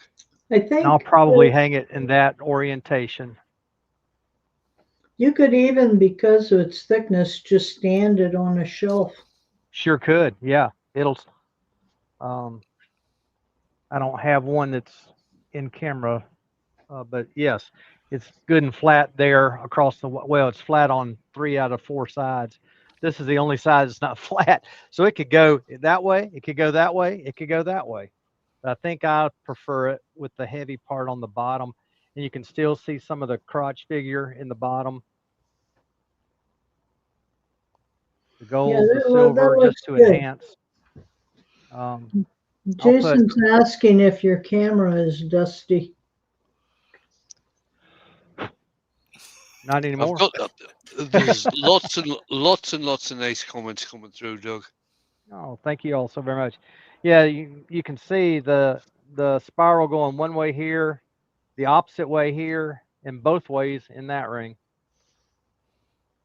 I think and I'll probably hang it in that orientation. You could even, because of its thickness, just stand it on a shelf. Sure could. Yeah. It'll. I don't have one that's in camera, but yes, it's good and flat there across the. Well, it's flat on 3 out of 4 sides. This is the only side that's not flat, so it could go that way. It could go that way. It could go that way. But I think I prefer it with the heavy part on the bottom, and you can still see some of the crotch figure in the bottom. The gold, the silver, just to enhance. Jason's asking if your camera is dusty. Not anymore. There's lots and lots of nice comments coming through, Doug. Oh, thank you all so very much. Yeah, you can see the spiral going one way here, the opposite way here, and both ways in that ring.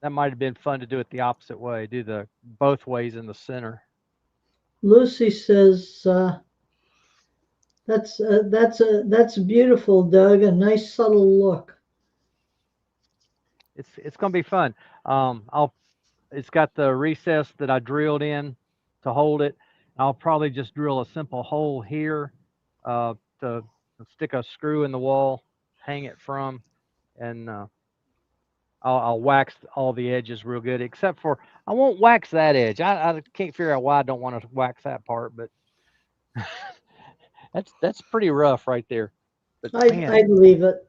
That might have been fun to do it the opposite way, do the both ways in the center. Lucy says that's beautiful, Doug. A nice subtle look. It's going to be fun. it's got the recess that I drilled in to hold it. I'll probably just drill a simple hole here to stick a screw in the wall, hang it from, and I'll wax all the edges real good, except for I won't wax that edge. I can't figure out why I don't want to wax that part, but that's pretty rough right there. But man, I'd leave it.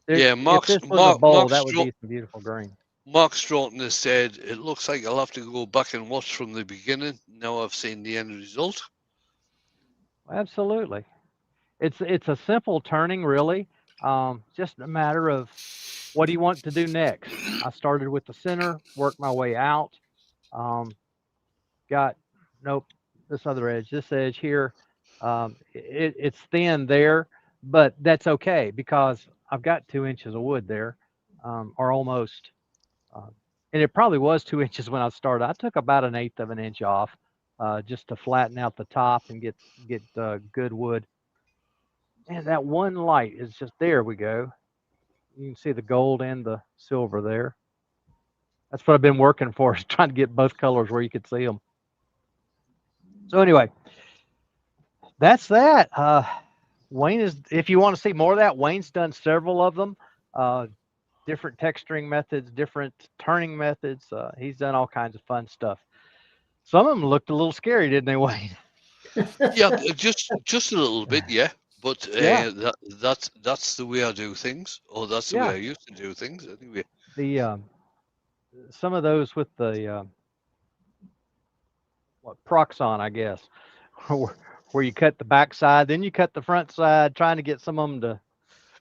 Yeah, if this was a bowl, that would be some beautiful green. Mark Stroughton has said, it looks like I'll have to go back and watch from the beginning. Now I've seen the end result. Absolutely. It's a simple turning, really. Just a matter of what do you want to do next. I started with the center, worked my way out. Got nope, this other edge, this edge here. It's thin there, but that's okay because I've got 2 inches of wood there, or almost. Uh, and it probably was 2 inches when I started. I took about 1/8 of an inch off, just to flatten out the top and get good wood. And that one light is just there. We go. You can see the gold and the silver there. That's what I've been working for, is trying to get both colors where you could see them. So anyway, that's that. Wayne is, if you want to see more of that, Wayne's done several of them, different texturing methods, different turning methods. He's done all kinds of fun stuff. Some of them looked a little scary, didn't they, Wayne? Yeah, just a little bit, yeah. But Yeah. that's the way I do things, or that's the way Yeah. I used to do things anyway. The some of those with the what, Proxon, I guess, where you cut the back side, then you cut the front side, trying to get some of them to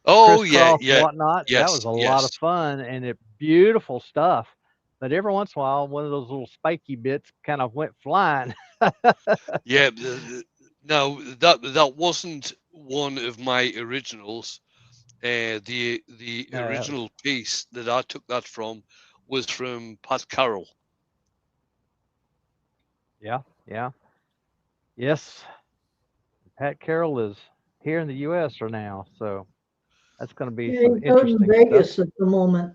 Oh yeah, crisscross and yeah, whatnot. That was yes, a lot yes. of fun and it beautiful stuff. But every once in a while, one of those little spiky bits kind of went flying. Yeah, now that wasn't one of my originals. The No, original piece that I took that from was from Pat Carroll. yeah, yeah, yes. Pat Carroll is here in the U.S. or now, so that's going to be Yeah, some he's out in interesting Vegas stuff. at the moment.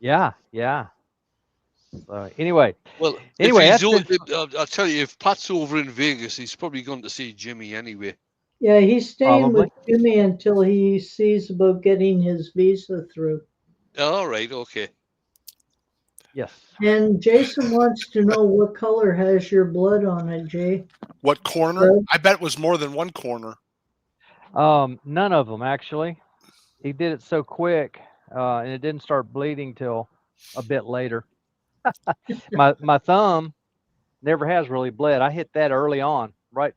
Yeah, yeah. So anyway, Well, if anyway, he's, that's been I'll tell you, if Pat's over in Vegas, he's probably going to see Jimmy anyway. Yeah, he's staying probably with Jimmy until he sees about getting his visa through. All right, okay. yes. And Jason wants to know what color has your blood on it, Jay. What corner? Red? I bet it was more than one corner. None of them actually. He did it so quick, and it didn't start bleeding till a bit later. My thumb never has really bled. I hit that early on, right,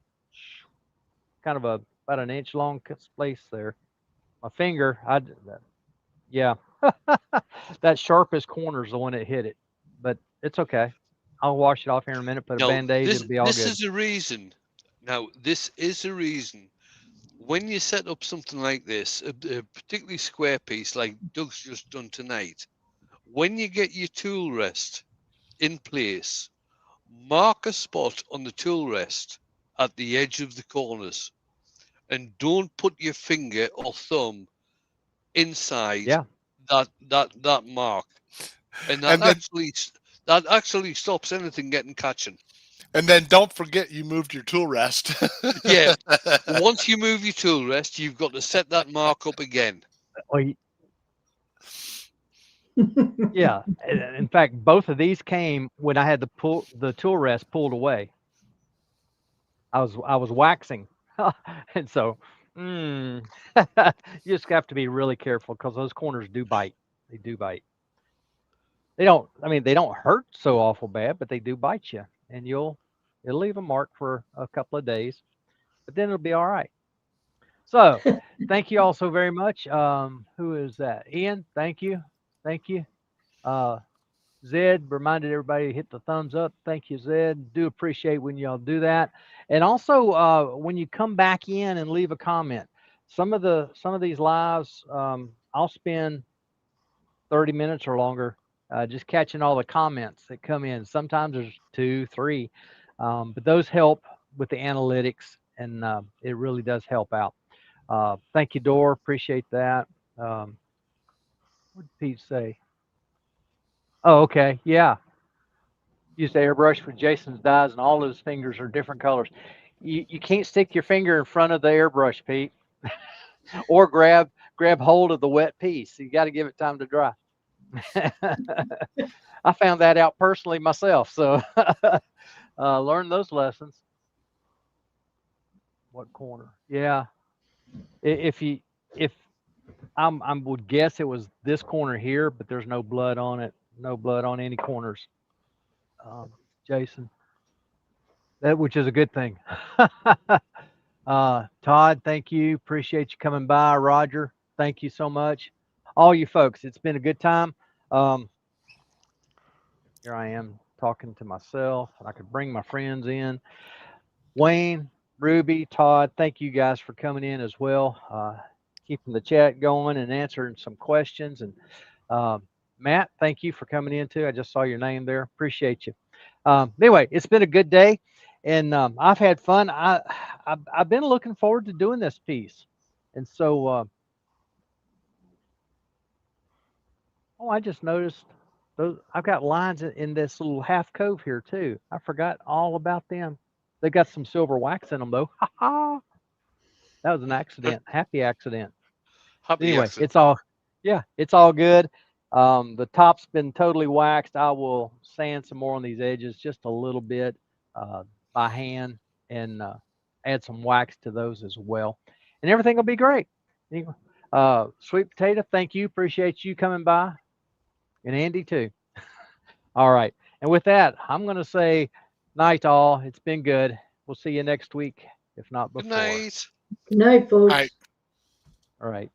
kind of about an inch long space there. My finger, yeah, that sharpest corner is the one that hit it, but it's okay. I'll wash it off here in a minute. Put a Now, band-aid. It'll be all this good. is a reason. Now, this is a reason. When you set up something like this, a particularly square piece like Doug's just done tonight, when you get your tool rest in place, mark a spot on the tool rest at the edge of the corners, and don't put your finger or thumb inside Yeah. that mark, and And then, that actually stops anything getting catching. and then don't forget you moved your tool rest. Yeah. Once you move your tool rest, you've got to set that mark up again. Oh, yeah. In fact, both of these came when I had the tool rest pulled away. I was waxing, and so you just have to be really careful because those corners do bite. They do bite. They don't. I mean, they don't hurt so awful bad, but they do bite you, and it'll leave a mark for a couple of days, but then it'll be all right. So, thank you all so very much. Who is that? Ian, thank you. Thank you. Uh, Zed reminded everybody to hit the thumbs up. Thank you, Zed. Do appreciate when y'all do that. And also, when you come back in and leave a comment, some of these lives, I'll spend 30 minutes or longer just catching all the comments that come in. Sometimes there's 2, 3, but those help with the analytics, and it really does help out. Thank you, Dor. Appreciate that. What did Pete say? Oh, okay. Yeah. used to airbrush with Jason's dyes, and all his fingers are different colors. You can't stick your finger in front of the airbrush, Pete, or grab hold of the wet piece. You got to give it time to dry. I found that out personally myself, so learn those lessons. What corner? Yeah, if I would guess it was this corner here, but there's no blood on it. No blood on any corners. Jason, which is a good thing. Todd, thank you. Appreciate you coming by. Roger, thank you so much. All you folks, it's been a good time. Here I am talking to myself. I could bring my friends in. Wayne, Ruby, Todd, thank you guys for coming in as well. Keeping the chat going and answering some questions. And Matt, thank you for coming in too. I just saw your name there. Appreciate you. Anyway, it's been a good day, and I've had fun. I've been looking forward to doing this piece, and so I just noticed those. I've got lines in this little half cove here too. I forgot all about them. They got some silver wax in them though. Ha ha! That was an accident. Happy accident. Happy Anyway, accident. it's all good. The top's been totally waxed. I will sand some more on these edges, just a little bit by hand, and add some wax to those as well. And everything will be great. Anyway, Sweet Potato, thank you. Appreciate you coming by. And Andy too. All right. And with that, I'm going to say night all. It's been good. We'll see you next week, if not before. Good night. Good night, folks. All right. All right.